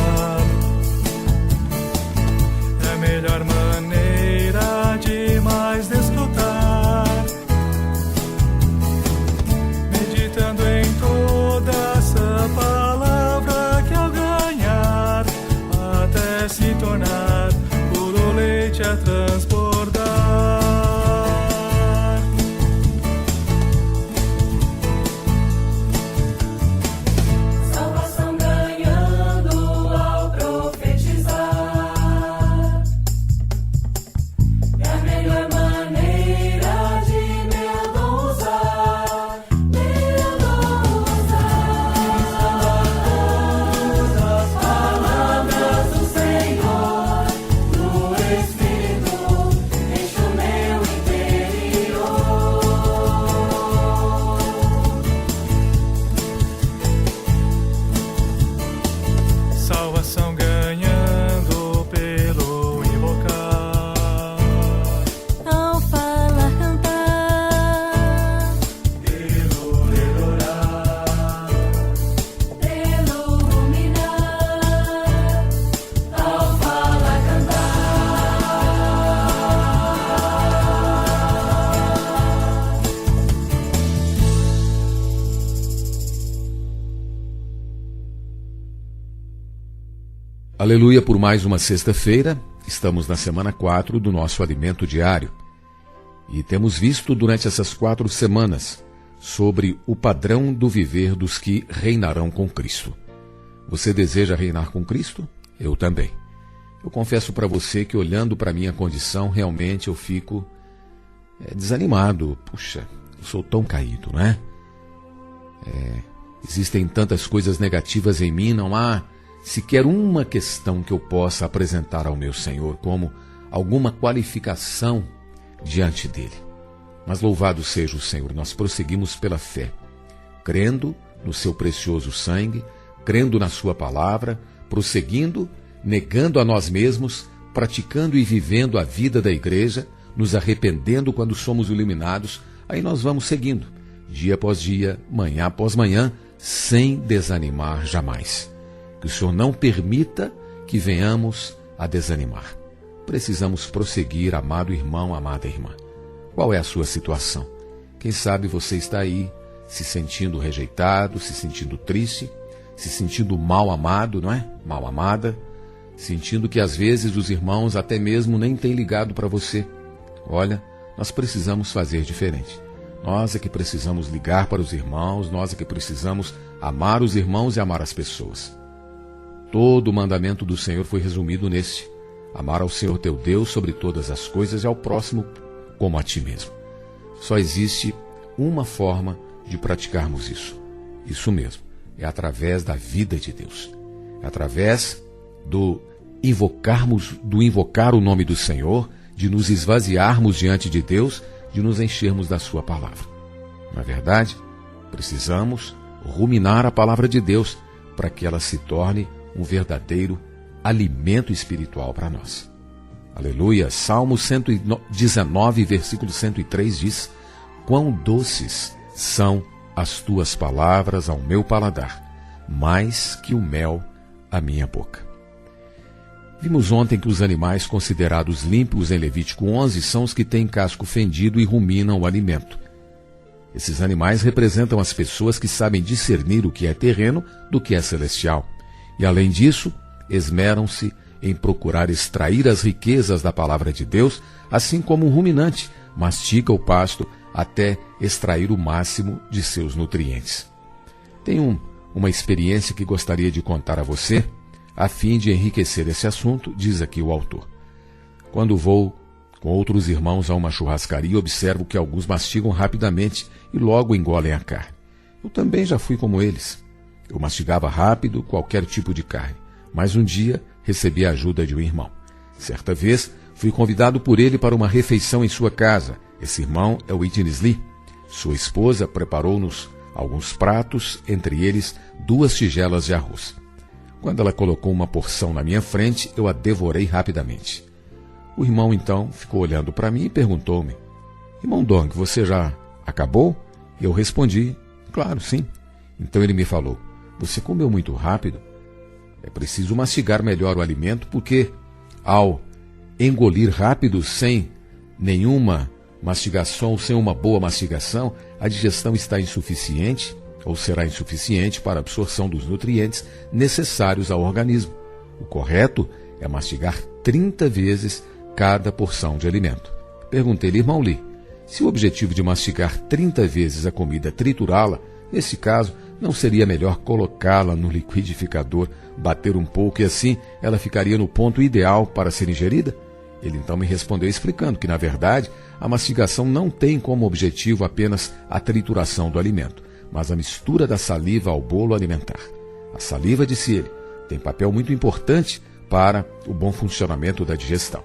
Speaker 4: é a melhor maneira de mais desfrutar, meditando em toda essa palavra que ao ganhar, até se tornar puro leite a transbordar.
Speaker 3: Salvação ganhando ao profetizar, é a melhor maneira de meu dom usar, as palavras do Senhor, do Espírito enche o meu interior.
Speaker 4: Salvação ganhando pelo invocar,
Speaker 3: Ao falar, cantar,
Speaker 1: Pelo adorar,
Speaker 3: pelo ruminar, ao falar,
Speaker 2: Aleluia por mais uma sexta-feira. Estamos na semana 4 do nosso alimento diário. E temos visto durante essas 4 semanas sobre o padrão do viver dos que reinarão com Cristo. Você deseja reinar com Cristo? Eu também. Eu confesso para você que olhando para a minha condição, realmente eu fico desanimado. Puxa, eu sou tão caído, não é? Existem tantas coisas negativas em mim, não há sequer uma questão que eu possa apresentar ao meu Senhor como alguma qualificação diante dele. Mas louvado seja o Senhor, nós prosseguimos pela fé crendo no seu precioso sangue, crendo na sua palavra, prosseguindo, negando a nós mesmos, praticando e vivendo a vida da igreja, nos arrependendo quando somos iluminados, aí nós vamos seguindo, dia após dia, manhã após manhã, sem desanimar jamais. Que o Senhor não permita que venhamos a desanimar. Precisamos prosseguir, amado irmão, amada irmã. Qual é a sua situação? Quem sabe você está aí se sentindo rejeitado, se sentindo triste, se sentindo mal amado, não é? Mal amada, sentindo que às vezes os irmãos até mesmo nem têm ligado para você. Olha, nós precisamos fazer diferente. Nós é que precisamos ligar para os irmãos, nós é que precisamos amar os irmãos e amar as pessoas. Todo o mandamento do Senhor foi resumido neste: amar ao Senhor teu Deus sobre todas as coisas e ao próximo como a ti mesmo. Só existe uma forma de praticarmos isso. Isso mesmo, é através da vida de Deus. É através do invocar o nome do Senhor, de nos esvaziarmos diante de Deus, de nos enchermos da sua palavra. Não é verdade? Precisamos ruminar a palavra de Deus para que ela se torne um verdadeiro alimento espiritual para nós. Aleluia! Salmo 119, versículo 103 diz: quão doces são as tuas palavras ao meu paladar, mais que o mel à minha boca. Vimos ontem que os animais considerados limpos em Levítico 11 são os que têm casco fendido e ruminam o alimento. Esses animais representam as pessoas que sabem discernir o que é terreno do que é celestial. E além disso, esmeram-se em procurar extrair as riquezas da palavra de Deus, assim como um ruminante mastiga o pasto até extrair o máximo de seus nutrientes. Tenho uma experiência que gostaria de contar a você, a fim de enriquecer esse assunto, diz aqui o autor. Quando vou com outros irmãos a uma churrascaria, observo que alguns mastigam rapidamente e logo engolem a carne. Eu também já fui como eles. Eu mastigava rápido qualquer tipo de carne, mas um dia recebi a ajuda de um irmão. Certa vez, fui convidado por ele para uma refeição em sua casa. Esse irmão é o Whitney Lee. Sua esposa preparou-nos alguns pratos, entre eles 2 tigelas de arroz. Quando ela colocou uma porção na minha frente, eu a devorei rapidamente. O irmão, então, ficou olhando para mim e perguntou-me: irmão Dong, você já acabou? Eu respondi: claro, sim. Então ele me falou: você comeu muito rápido? É preciso mastigar melhor o alimento, porque ao engolir rápido, sem nenhuma mastigação, sem uma boa mastigação, a digestão está insuficiente, ou será insuficiente para a absorção dos nutrientes necessários ao organismo. O correto é mastigar 30 vezes cada porção de alimento. Perguntei-lhe: irmão Lee, se o objetivo de mastigar 30 vezes a comida é triturá-la, nesse caso, não seria melhor colocá-la no liquidificador, bater um pouco e assim ela ficaria no ponto ideal para ser ingerida? Ele então me respondeu explicando que, na verdade, a mastigação não tem como objetivo apenas a trituração do alimento, mas a mistura da saliva ao bolo alimentar. A saliva, disse ele, tem papel muito importante para o bom funcionamento da digestão.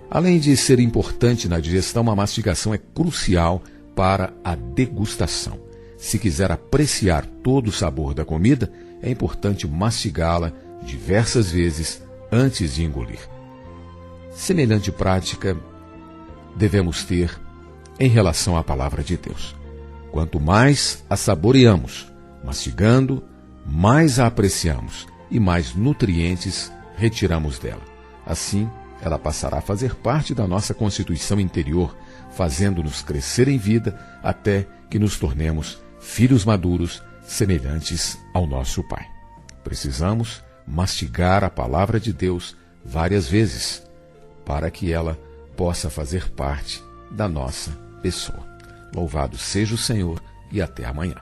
Speaker 2: Além de ser importante na digestão, a mastigação é crucial para a degustação. Se quiser apreciar todo o sabor da comida, é importante mastigá-la diversas vezes antes de engolir. Semelhante prática devemos ter em relação à palavra de Deus. Quanto mais a saboreamos, mastigando, mais a apreciamos e mais nutrientes retiramos dela. Assim, ela passará a fazer parte da nossa constituição interior, fazendo-nos crescer em vida até que nos tornemos filhos maduros, semelhantes ao nosso Pai. Precisamos mastigar a palavra de Deus várias vezes, para que ela possa fazer parte da nossa pessoa. Louvado seja o Senhor e até amanhã.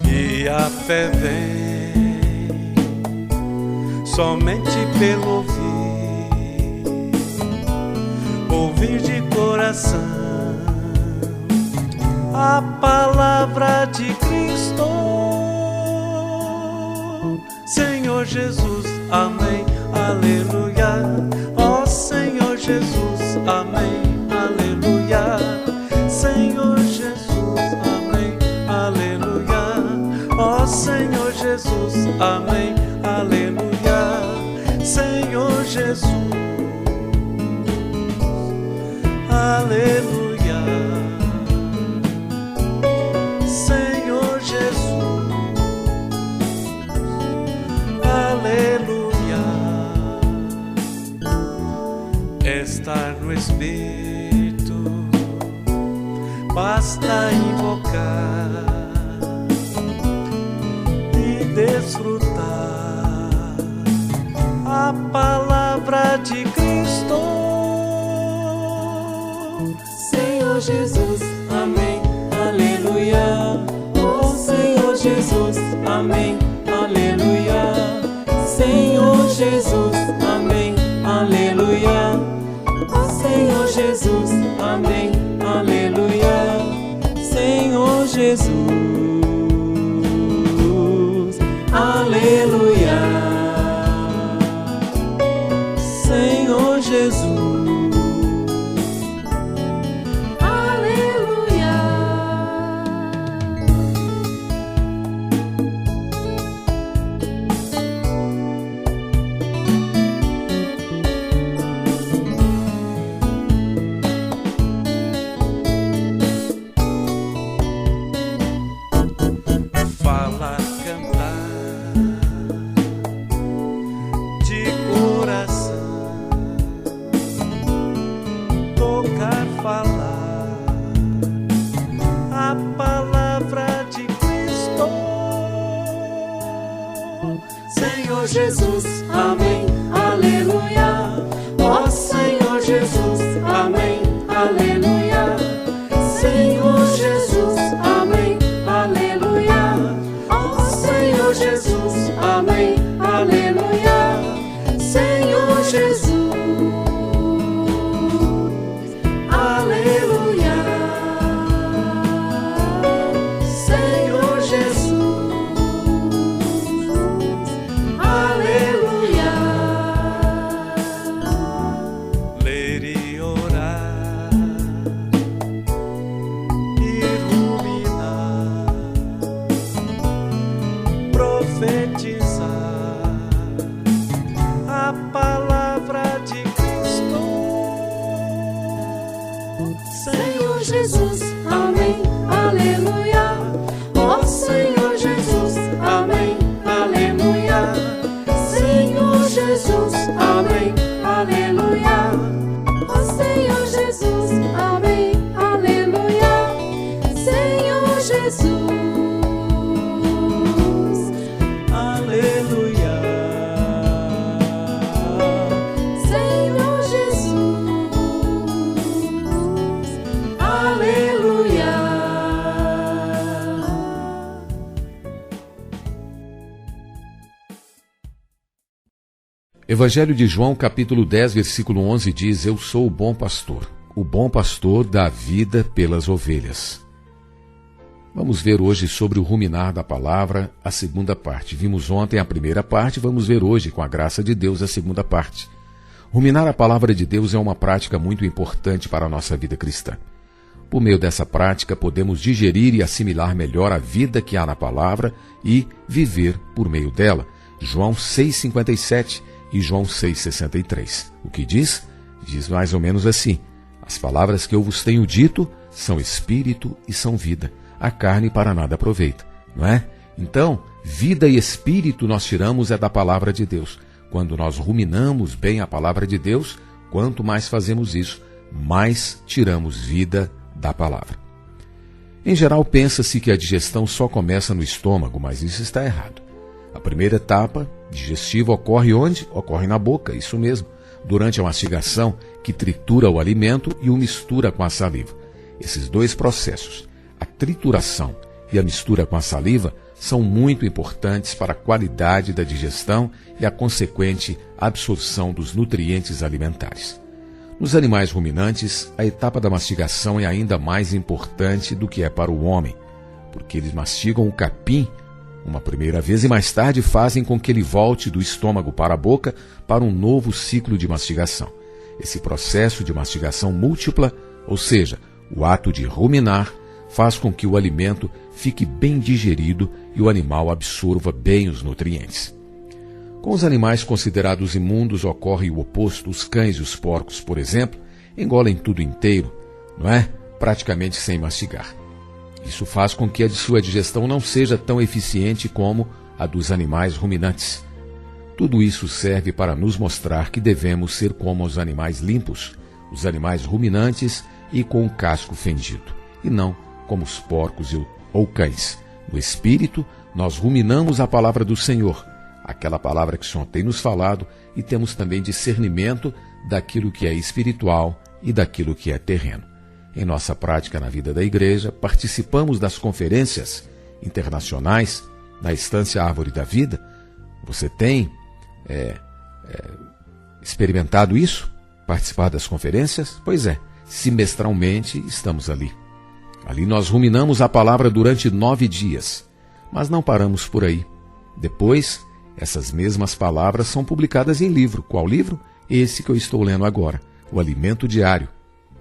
Speaker 1: E a fé vem somente pelo ouvir de coração
Speaker 5: a palavra de Cristo. Senhor Jesus, amém, aleluia. Ó Senhor Jesus, amém, aleluia. Senhor Jesus, amém, aleluia. Ó Senhor Jesus, amém, aleluia. Senhor Jesus, aleluia. Senhor Jesus, aleluia. Estar no Espírito, basta invocar e desfrutar a palavra de Cristo.
Speaker 3: Senhor Jesus, amém, aleluia. Oh Senhor Jesus, amém, aleluia. Senhor Jesus, amém, aleluia. Oh Senhor Jesus, amém, aleluia. Senhor Jesus, aleluia. Senhor Jesus, Jesus, amém, aleluia. Ó Senhor Jesus, amém, aleluia. Senhor Jesus, amém, aleluia. Ó Senhor Jesus, amém, aleluia. Senhor Jesus, aleluia. Senhor Jesus, Jesus, amém, aleluia. Ó Senhor Jesus, amém, aleluia. Senhor Jesus, amém, aleluia. Ó Senhor Jesus, amém, aleluia. Senhor Jesus,
Speaker 5: aleluia.
Speaker 3: Senhor Jesus, aleluia.
Speaker 2: Evangelho de João, capítulo 10, versículo 11 diz: Eu sou o bom pastor. O bom pastor dá vida pelas ovelhas. Vamos ver hoje sobre o ruminar da palavra, a segunda parte. Vimos ontem a primeira parte, vamos ver hoje, com a graça de Deus, a segunda parte. Ruminar a palavra de Deus é uma prática muito importante para a nossa vida cristã. Por meio dessa prática, podemos digerir e assimilar melhor a vida que há na palavra e viver por meio dela. João 6,57 e João 6,63. O que diz? Diz mais ou menos assim: As palavras que eu vos tenho dito são espírito e são vida. A carne para nada aproveita, não é? Então, vida e espírito nós tiramos é da palavra de Deus. Quando nós ruminamos bem a palavra de Deus, quanto mais fazemos isso, mais tiramos vida da palavra. Em geral, pensa-se que a digestão só começa no estômago, mas isso está errado. A primeira etapa digestiva ocorre onde? Ocorre na boca, isso mesmo, durante a mastigação, que tritura o alimento e o mistura com a saliva. Esses dois processos, a trituração e a mistura com a saliva, são muito importantes para a qualidade da digestão e a consequente absorção dos nutrientes alimentares. Nos animais ruminantes, a etapa da mastigação é ainda mais importante do que é para o homem, porque eles mastigam o capim uma primeira vez e mais tarde fazem com que ele volte do estômago para a boca para um novo ciclo de mastigação. Esse processo de mastigação múltipla, ou seja, o ato de ruminar, faz com que o alimento fique bem digerido e o animal absorva bem os nutrientes. Com os animais considerados imundos ocorre o oposto. Os cães e os porcos, por exemplo, engolem tudo inteiro, não é? Praticamente sem mastigar. Isso faz com que a sua digestão não seja tão eficiente como a dos animais ruminantes. Tudo isso serve para nos mostrar que devemos ser como os animais limpos, os animais ruminantes e com o casco fendido, e não como os porcos ou cães. No espírito, nós ruminamos a palavra do Senhor, aquela palavra que o Senhor tem nos falado, e temos também discernimento daquilo que é espiritual e daquilo que é terreno. Em nossa prática na vida da igreja, participamos das conferências internacionais na Estância Árvore da Vida. Você tem experimentado isso? Participar das conferências? Pois é, semestralmente estamos ali. Ali nós ruminamos a palavra durante 9 dias, mas não paramos por aí. Depois, essas mesmas palavras são publicadas em livro. Qual livro? Esse que eu estou lendo agora, O Alimento Diário,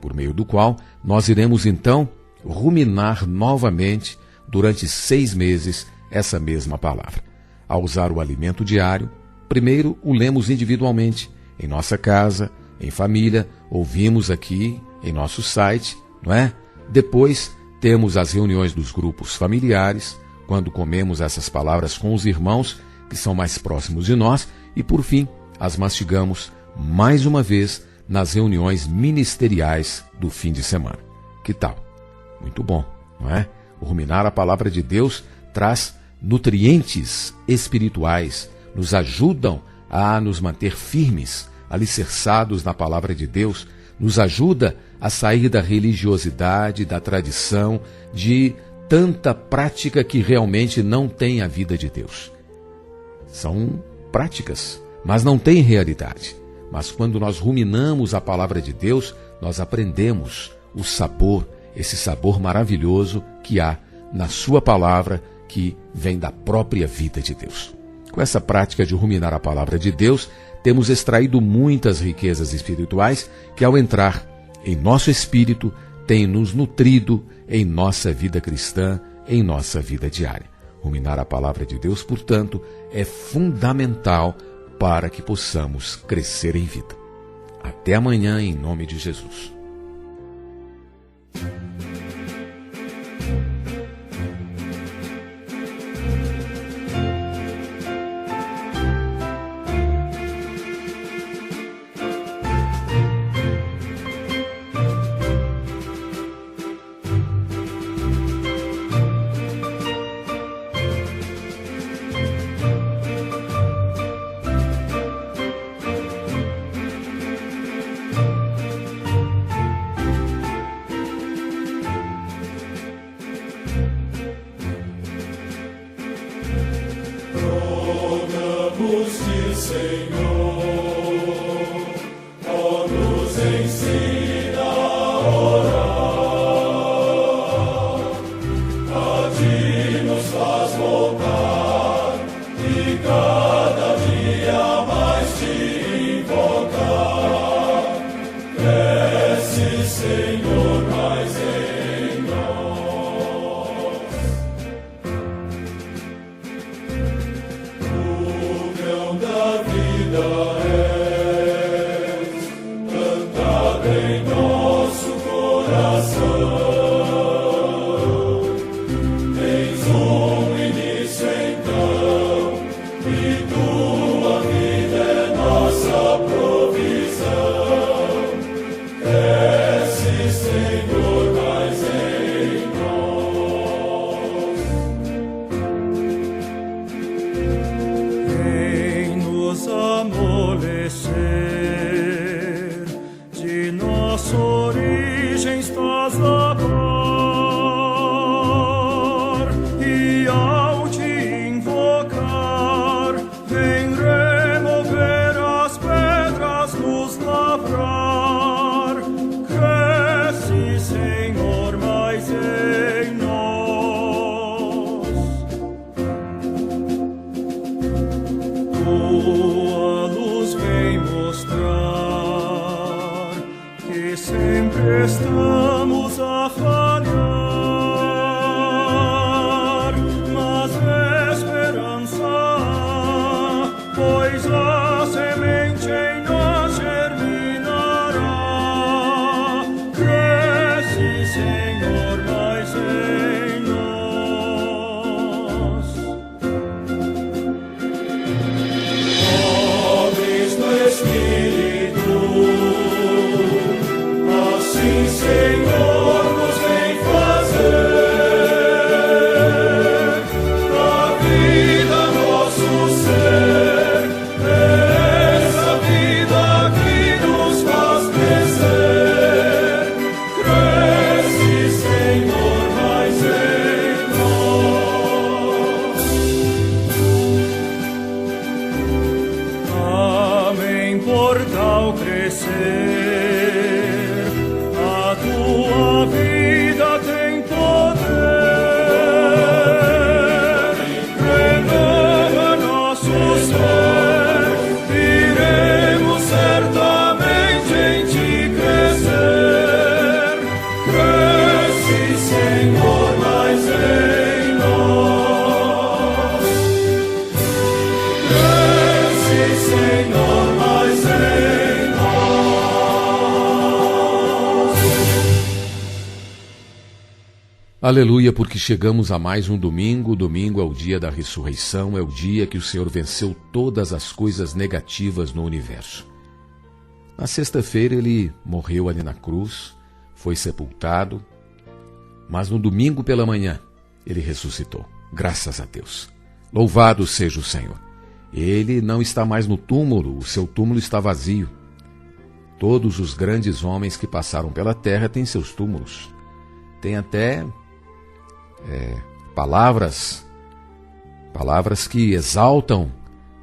Speaker 2: por meio do qual nós iremos então ruminar novamente durante 6 meses essa mesma palavra. Ao usar o alimento diário, primeiro o lemos individualmente, em nossa casa, em família, ouvimos aqui em nosso site, não é? Depois temos as reuniões dos grupos familiares, quando comemos essas palavras com os irmãos que são mais próximos de nós, e por fim as mastigamos mais uma vez nas reuniões ministeriais do fim de semana. Que tal? Muito bom, não é? O ruminar a palavra de Deus traz nutrientes espirituais, nos ajudam a nos manter firmes, alicerçados na palavra de Deus, nos ajuda a sair da religiosidade, da tradição, de tanta prática que realmente não tem a vida de Deus. São práticas, mas não têm realidade. Mas quando nós ruminamos a palavra de Deus, nós aprendemos o sabor, esse sabor maravilhoso que há na sua palavra, que vem da própria vida de Deus. Com essa prática de ruminar a palavra de Deus, temos extraído muitas riquezas espirituais que, ao entrar em nosso espírito, têm nos nutrido em nossa vida cristã, em nossa vida diária. Ruminar a palavra de Deus, portanto, é fundamental para que possamos crescer em vida. Até amanhã, em nome de Jesus.
Speaker 3: Rogamos-te, Senhor, ó, nos ensina a orar, a ti nos faz voltar e cada dia mais te invocar. Cresce, Senhor, mais em nós. O grão da vida é
Speaker 2: Aleluia, porque chegamos a mais um domingo. O domingo é o dia da ressurreição, é o dia que o Senhor venceu todas as coisas negativas no universo. Na sexta-feira ele morreu ali na cruz, foi sepultado, mas no domingo pela manhã ele ressuscitou. Graças a Deus. Louvado seja o Senhor. Ele não está mais no túmulo, o seu túmulo está vazio. Todos os grandes homens que passaram pela terra têm seus túmulos. Tem até palavras que exaltam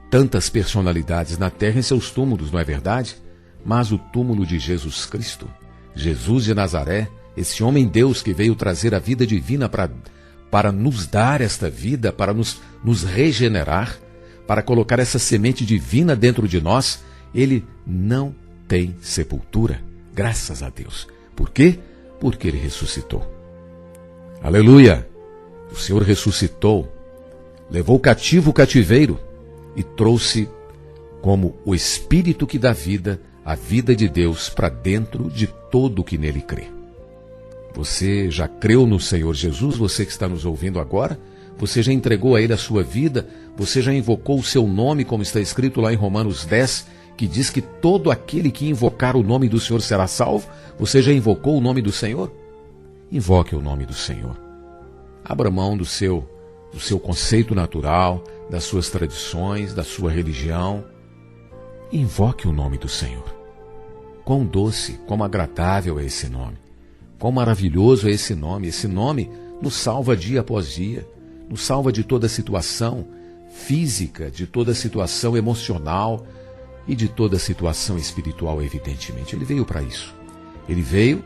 Speaker 2: tantas personalidades na terra em seus túmulos, não é verdade? Mas o túmulo de Jesus Cristo, Jesus de Nazaré, esse homem Deus que veio trazer a vida divina para nos dar esta vida, para nos regenerar, para colocar essa semente divina dentro de nós, ele não tem sepultura, graças a Deus. Por quê? Porque ele ressuscitou. Aleluia! O Senhor ressuscitou, levou cativo o cativeiro e trouxe como o Espírito que dá vida, a vida de Deus para dentro de todo o que nele crê. Você já creu no Senhor Jesus? Você que está nos ouvindo agora? Você já entregou a Ele a sua vida? Você já invocou o seu nome, como está escrito lá em Romanos 10, que diz que todo aquele que invocar o nome do Senhor será salvo? Você já invocou o nome do Senhor? Invoque o nome do Senhor. Abra mão do seu conceito natural, das suas tradições, da sua religião. Invoque o nome do Senhor. Quão doce, quão agradável é esse nome. Quão maravilhoso é esse nome. Esse nome nos salva dia após dia. Nos salva de toda situação física, de toda situação emocional e de toda situação espiritual, evidentemente. Ele veio para isso. Ele veio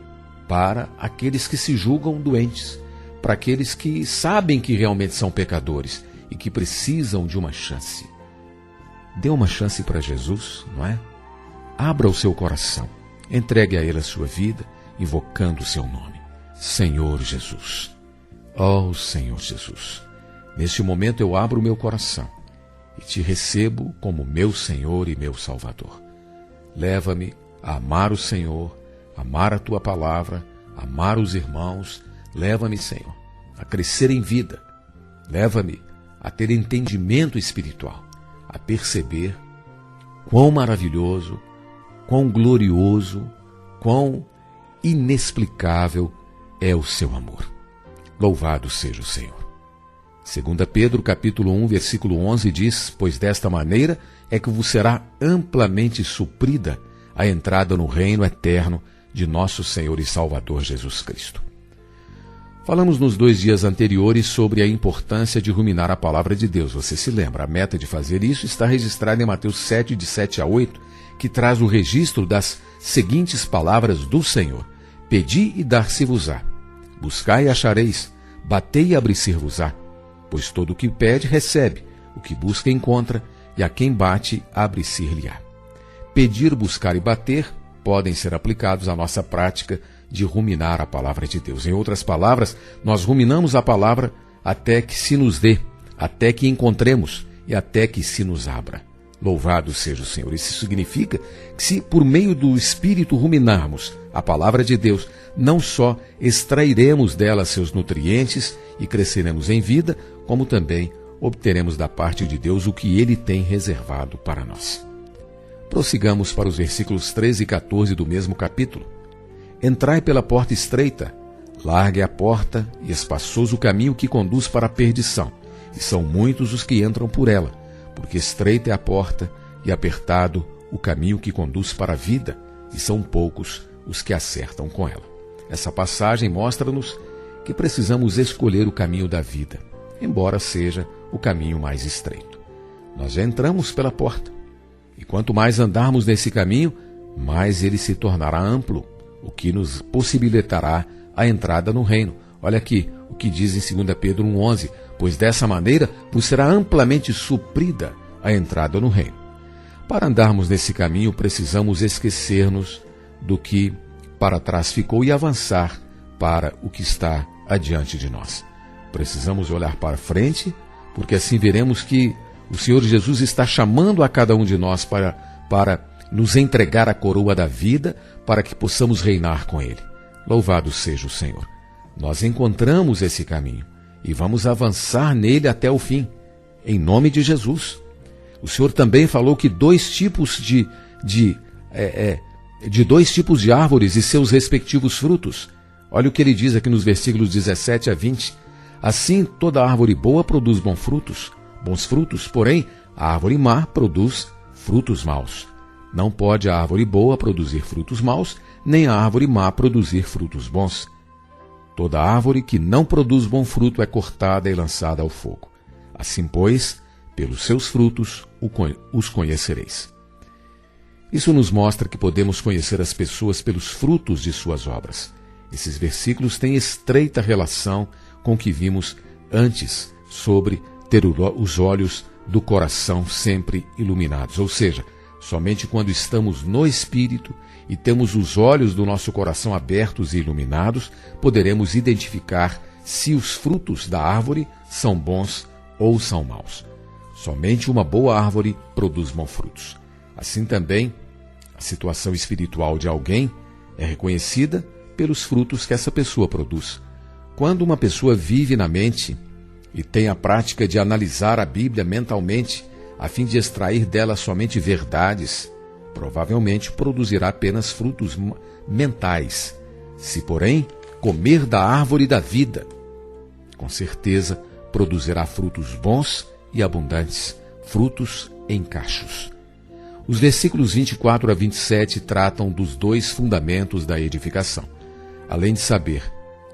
Speaker 2: para aqueles que se julgam doentes, para aqueles que sabem que realmente são pecadores e que precisam de uma chance. Dê uma chance para Jesus, não é? Abra o seu coração, entregue a Ele a sua vida, invocando o seu nome. Senhor Jesus. Oh, Senhor Jesus. Neste momento eu abro o meu coração e te recebo como meu Senhor e meu Salvador. Leva-me a amar o Senhor, amar a Tua palavra, amar os irmãos. Leva-me, Senhor, a crescer em vida. Leva-me a ter entendimento espiritual, a perceber quão maravilhoso, quão glorioso, quão inexplicável é o seu amor. Louvado seja o Senhor. 2 Pedro, capítulo 1, versículo 11 diz: pois desta maneira é que vos será amplamente suprida a entrada no reino eterno de nosso Senhor e Salvador Jesus Cristo. Falamos nos 2 dias anteriores sobre a importância de ruminar a palavra de Deus. Você se lembra, a meta de fazer isso está registrada em Mateus 7, de 7 a 8, que traz o registro das seguintes palavras do Senhor: pedi e dar-se-vos-á, buscai e achareis, batei e abrir-se-vos-á. Pois todo o que pede, recebe, o que busca, encontra, e a quem bate, abre-se-lhe-á. Pedir, buscar e bater podem ser aplicados à nossa prática de ruminar a palavra de Deus. Em outras palavras, nós ruminamos a palavra até que se nos dê, até que encontremos e até que se nos abra. Louvado seja o Senhor. Isso significa que se por meio do Espírito ruminarmos a palavra de Deus, não só extrairemos dela seus nutrientes e cresceremos em vida, como também obteremos da parte de Deus o que Ele tem reservado para nós. Prossigamos para os versículos 13 e 14 do mesmo capítulo. Entrai pela porta estreita, larga é a porta e espaçoso o caminho que conduz para a perdição, e são muitos os que entram por ela, porque estreita é a porta e apertado o caminho que conduz para a vida, e são poucos os que acertam com ela. Essa passagem mostra-nos que precisamos escolher o caminho da vida, embora seja o caminho mais estreito. Nós já entramos pela porta, e quanto mais andarmos nesse caminho, mais ele se tornará amplo, o que nos possibilitará a entrada no reino. Olha aqui o que diz em 2 Pedro 1,11: pois dessa maneira vos será amplamente suprida a entrada no reino. Para andarmos nesse caminho, precisamos esquecer-nos do que para trás ficou e avançar para o que está adiante de nós. Precisamos olhar para frente, porque assim veremos que o Senhor Jesus está chamando a cada um de nós para nos entregar a coroa da vida, para que possamos reinar com Ele. Louvado seja o Senhor. Nós encontramos esse caminho e vamos avançar nele até o fim, em nome de Jesus. O Senhor também falou que dois tipos de árvores e seus respectivos frutos. Olha o que ele diz aqui nos versículos 17 a 20. Assim, toda árvore boa produz bons frutos, porém, a árvore má produz frutos maus. Não pode a árvore boa produzir frutos maus, nem a árvore má produzir frutos bons. Toda árvore que não produz bom fruto é cortada e lançada ao fogo. Assim, pois, pelos seus frutos os conhecereis. Isso nos mostra que podemos conhecer as pessoas pelos frutos de suas obras. Esses versículos têm estreita relação com o que vimos antes sobre ter os olhos do coração sempre iluminados. Ou seja, somente quando estamos no Espírito e temos os olhos do nosso coração abertos e iluminados, poderemos identificar se os frutos da árvore são bons ou são maus. Somente uma boa árvore produz bons frutos. Assim também, a situação espiritual de alguém é reconhecida pelos frutos que essa pessoa produz. Quando uma pessoa vive na mente e tem a prática de analisar a Bíblia mentalmente, a fim de extrair dela somente verdades, provavelmente produzirá apenas frutos mentais. Se, porém, comer da árvore da vida, com certeza produzirá frutos bons e abundantes, frutos em cachos. Os versículos 24 a 27 tratam dos dois fundamentos da edificação. Além de saber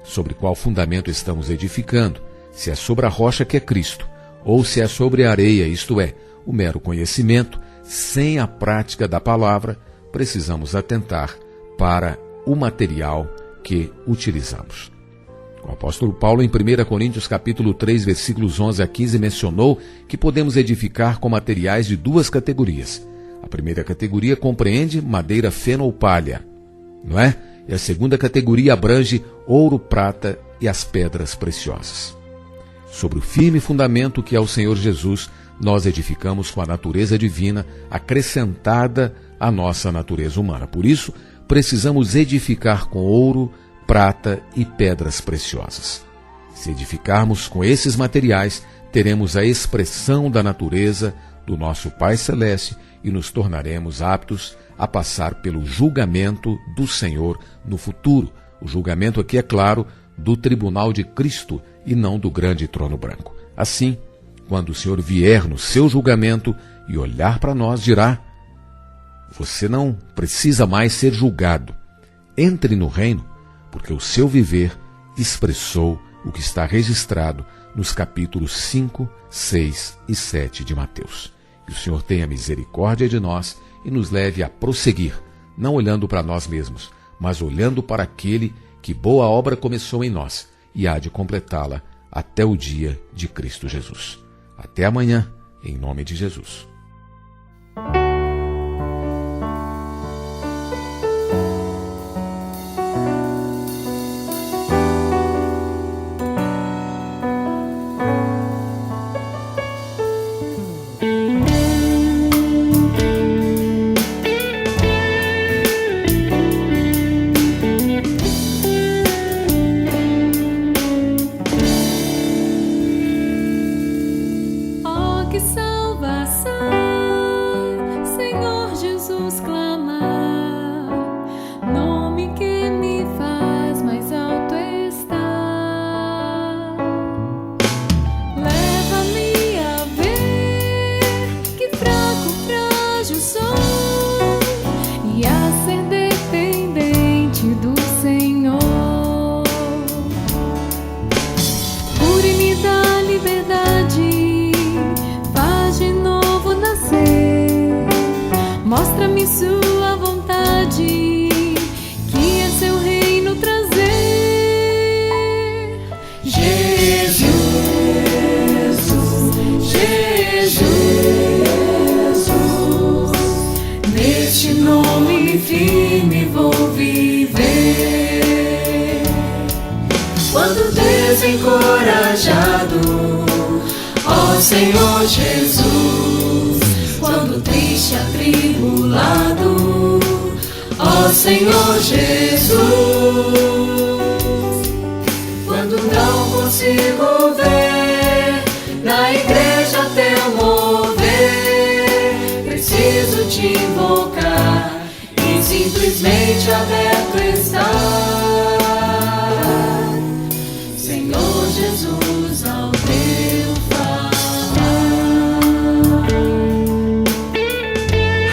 Speaker 2: sobre qual fundamento estamos edificando, se é sobre a rocha que é Cristo, ou se é sobre a areia, isto é, o mero conhecimento, sem a prática da palavra, precisamos atentar para o material que utilizamos. O apóstolo Paulo, em 1 Coríntios capítulo 3, versículos 11 a 15, mencionou que podemos edificar com materiais de duas categorias. A primeira categoria compreende madeira feno ou palha, não é? E a segunda categoria abrange ouro, prata e as pedras preciosas. Sobre o firme fundamento que é o Senhor Jesus, nós edificamos com a natureza divina acrescentada à nossa natureza humana. Por isso, precisamos edificar com ouro, prata e pedras preciosas. Se edificarmos com esses materiais, teremos a expressão da natureza do nosso Pai Celeste e nos tornaremos aptos a passar pelo julgamento do Senhor no futuro. O julgamento aqui, é claro, do tribunal de Cristo e não do grande trono branco. Assim, quando o Senhor vier no seu julgamento e olhar para nós, dirá: você não precisa mais ser julgado. Entre no reino, porque o seu viver expressou o que está registrado nos capítulos 5, 6 e 7 de Mateus. Que o Senhor tenha misericórdia de nós e nos leve a prosseguir, não olhando para nós mesmos, mas olhando para aquele que boa obra começou em nós e há de completá-la até o dia de Cristo Jesus. Até amanhã, em nome de Jesus.
Speaker 6: Mostra-me sua vontade, que é seu reino trazer. Jesus, Jesus, neste nome firme vou viver. Quando desencorajado, ó Senhor Jesus, quando triste, atribulado, ó Senhor Jesus, consigo ver na igreja teu mover. Preciso te invocar e simplesmente aberto estar, Senhor Jesus, ao teu falar.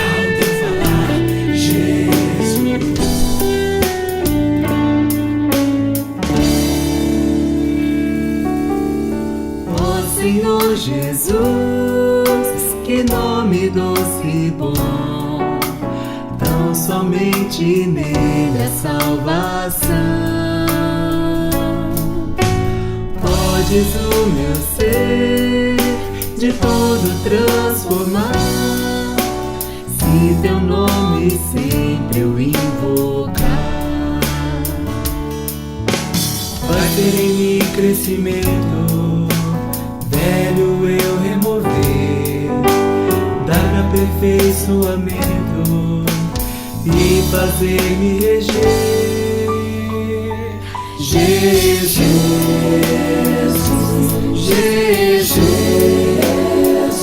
Speaker 6: Ao teu falar, Jesus. Ó Senhor Jesus, que nome doce e bom, tão somente nele a salvação. Podes o meu ser de todo transformar, se teu nome sempre eu invocar. Vai ter em mim crescimento, velho eu remover, dar aperfeiçoamento e fazer-me reger. Jesus,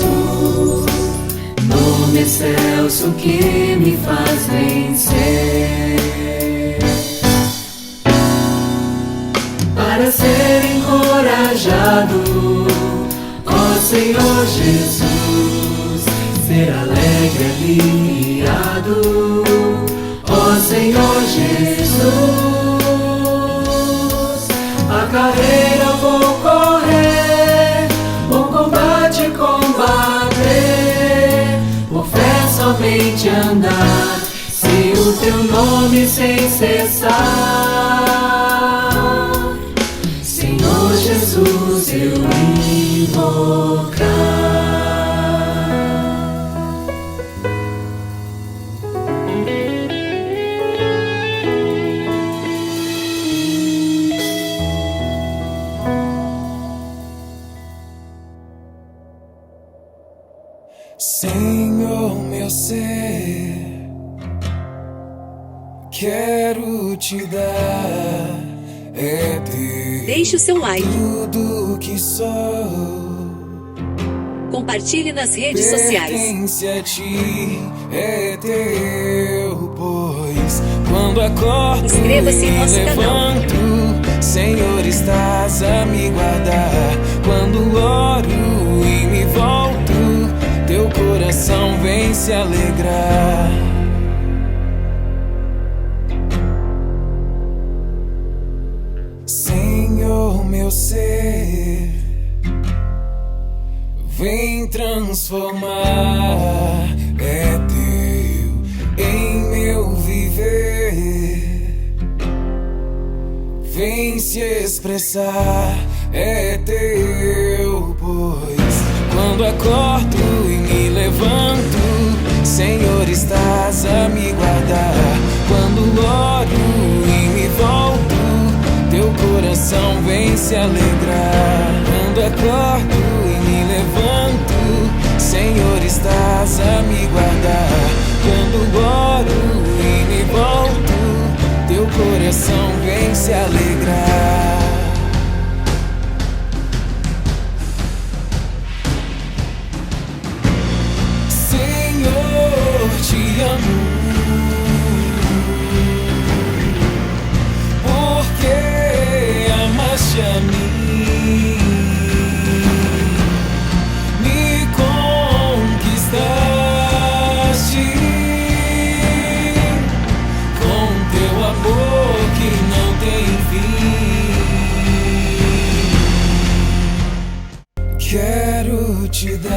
Speaker 6: Jesus, nome excelso que me faz vencer. Para ser encorajado, ó Senhor Jesus, ser alegre aliviado, ó Senhor Jesus, a carreira vou correr, bom combate combater, por fé somente andar, se o teu nome sem cessar, Senhor Jesus, eu invocar.
Speaker 4: Senhor, meu ser, quero te dar, é teu.
Speaker 7: Deixe o seu like.
Speaker 4: Tudo que sou
Speaker 7: Compartilhe nas redes sociais.
Speaker 4: pertence a ti, é teu, pois quando acordo
Speaker 7: Inscreva-se em nosso
Speaker 4: e
Speaker 7: canal.
Speaker 4: levanto, Senhor, estás a me guardar. Quando oro e me volto, teu coração vem se alegrar. Senhor, meu ser, vem transformar, é teu em meu viver. Vem se expressar, é teu, pois quando acordo e me levanto, Senhor, estás a me guardar. Quando oro e me volto, teu coração vem se alegrar. Quando acordo e me levanto, Senhor, estás a me guardar. Quando oro e me volto, teu coração vem se alegrar. Senhor, te amo, porque amaste a mim, me conquistaste com teu amor que não tem fim. Quero te dar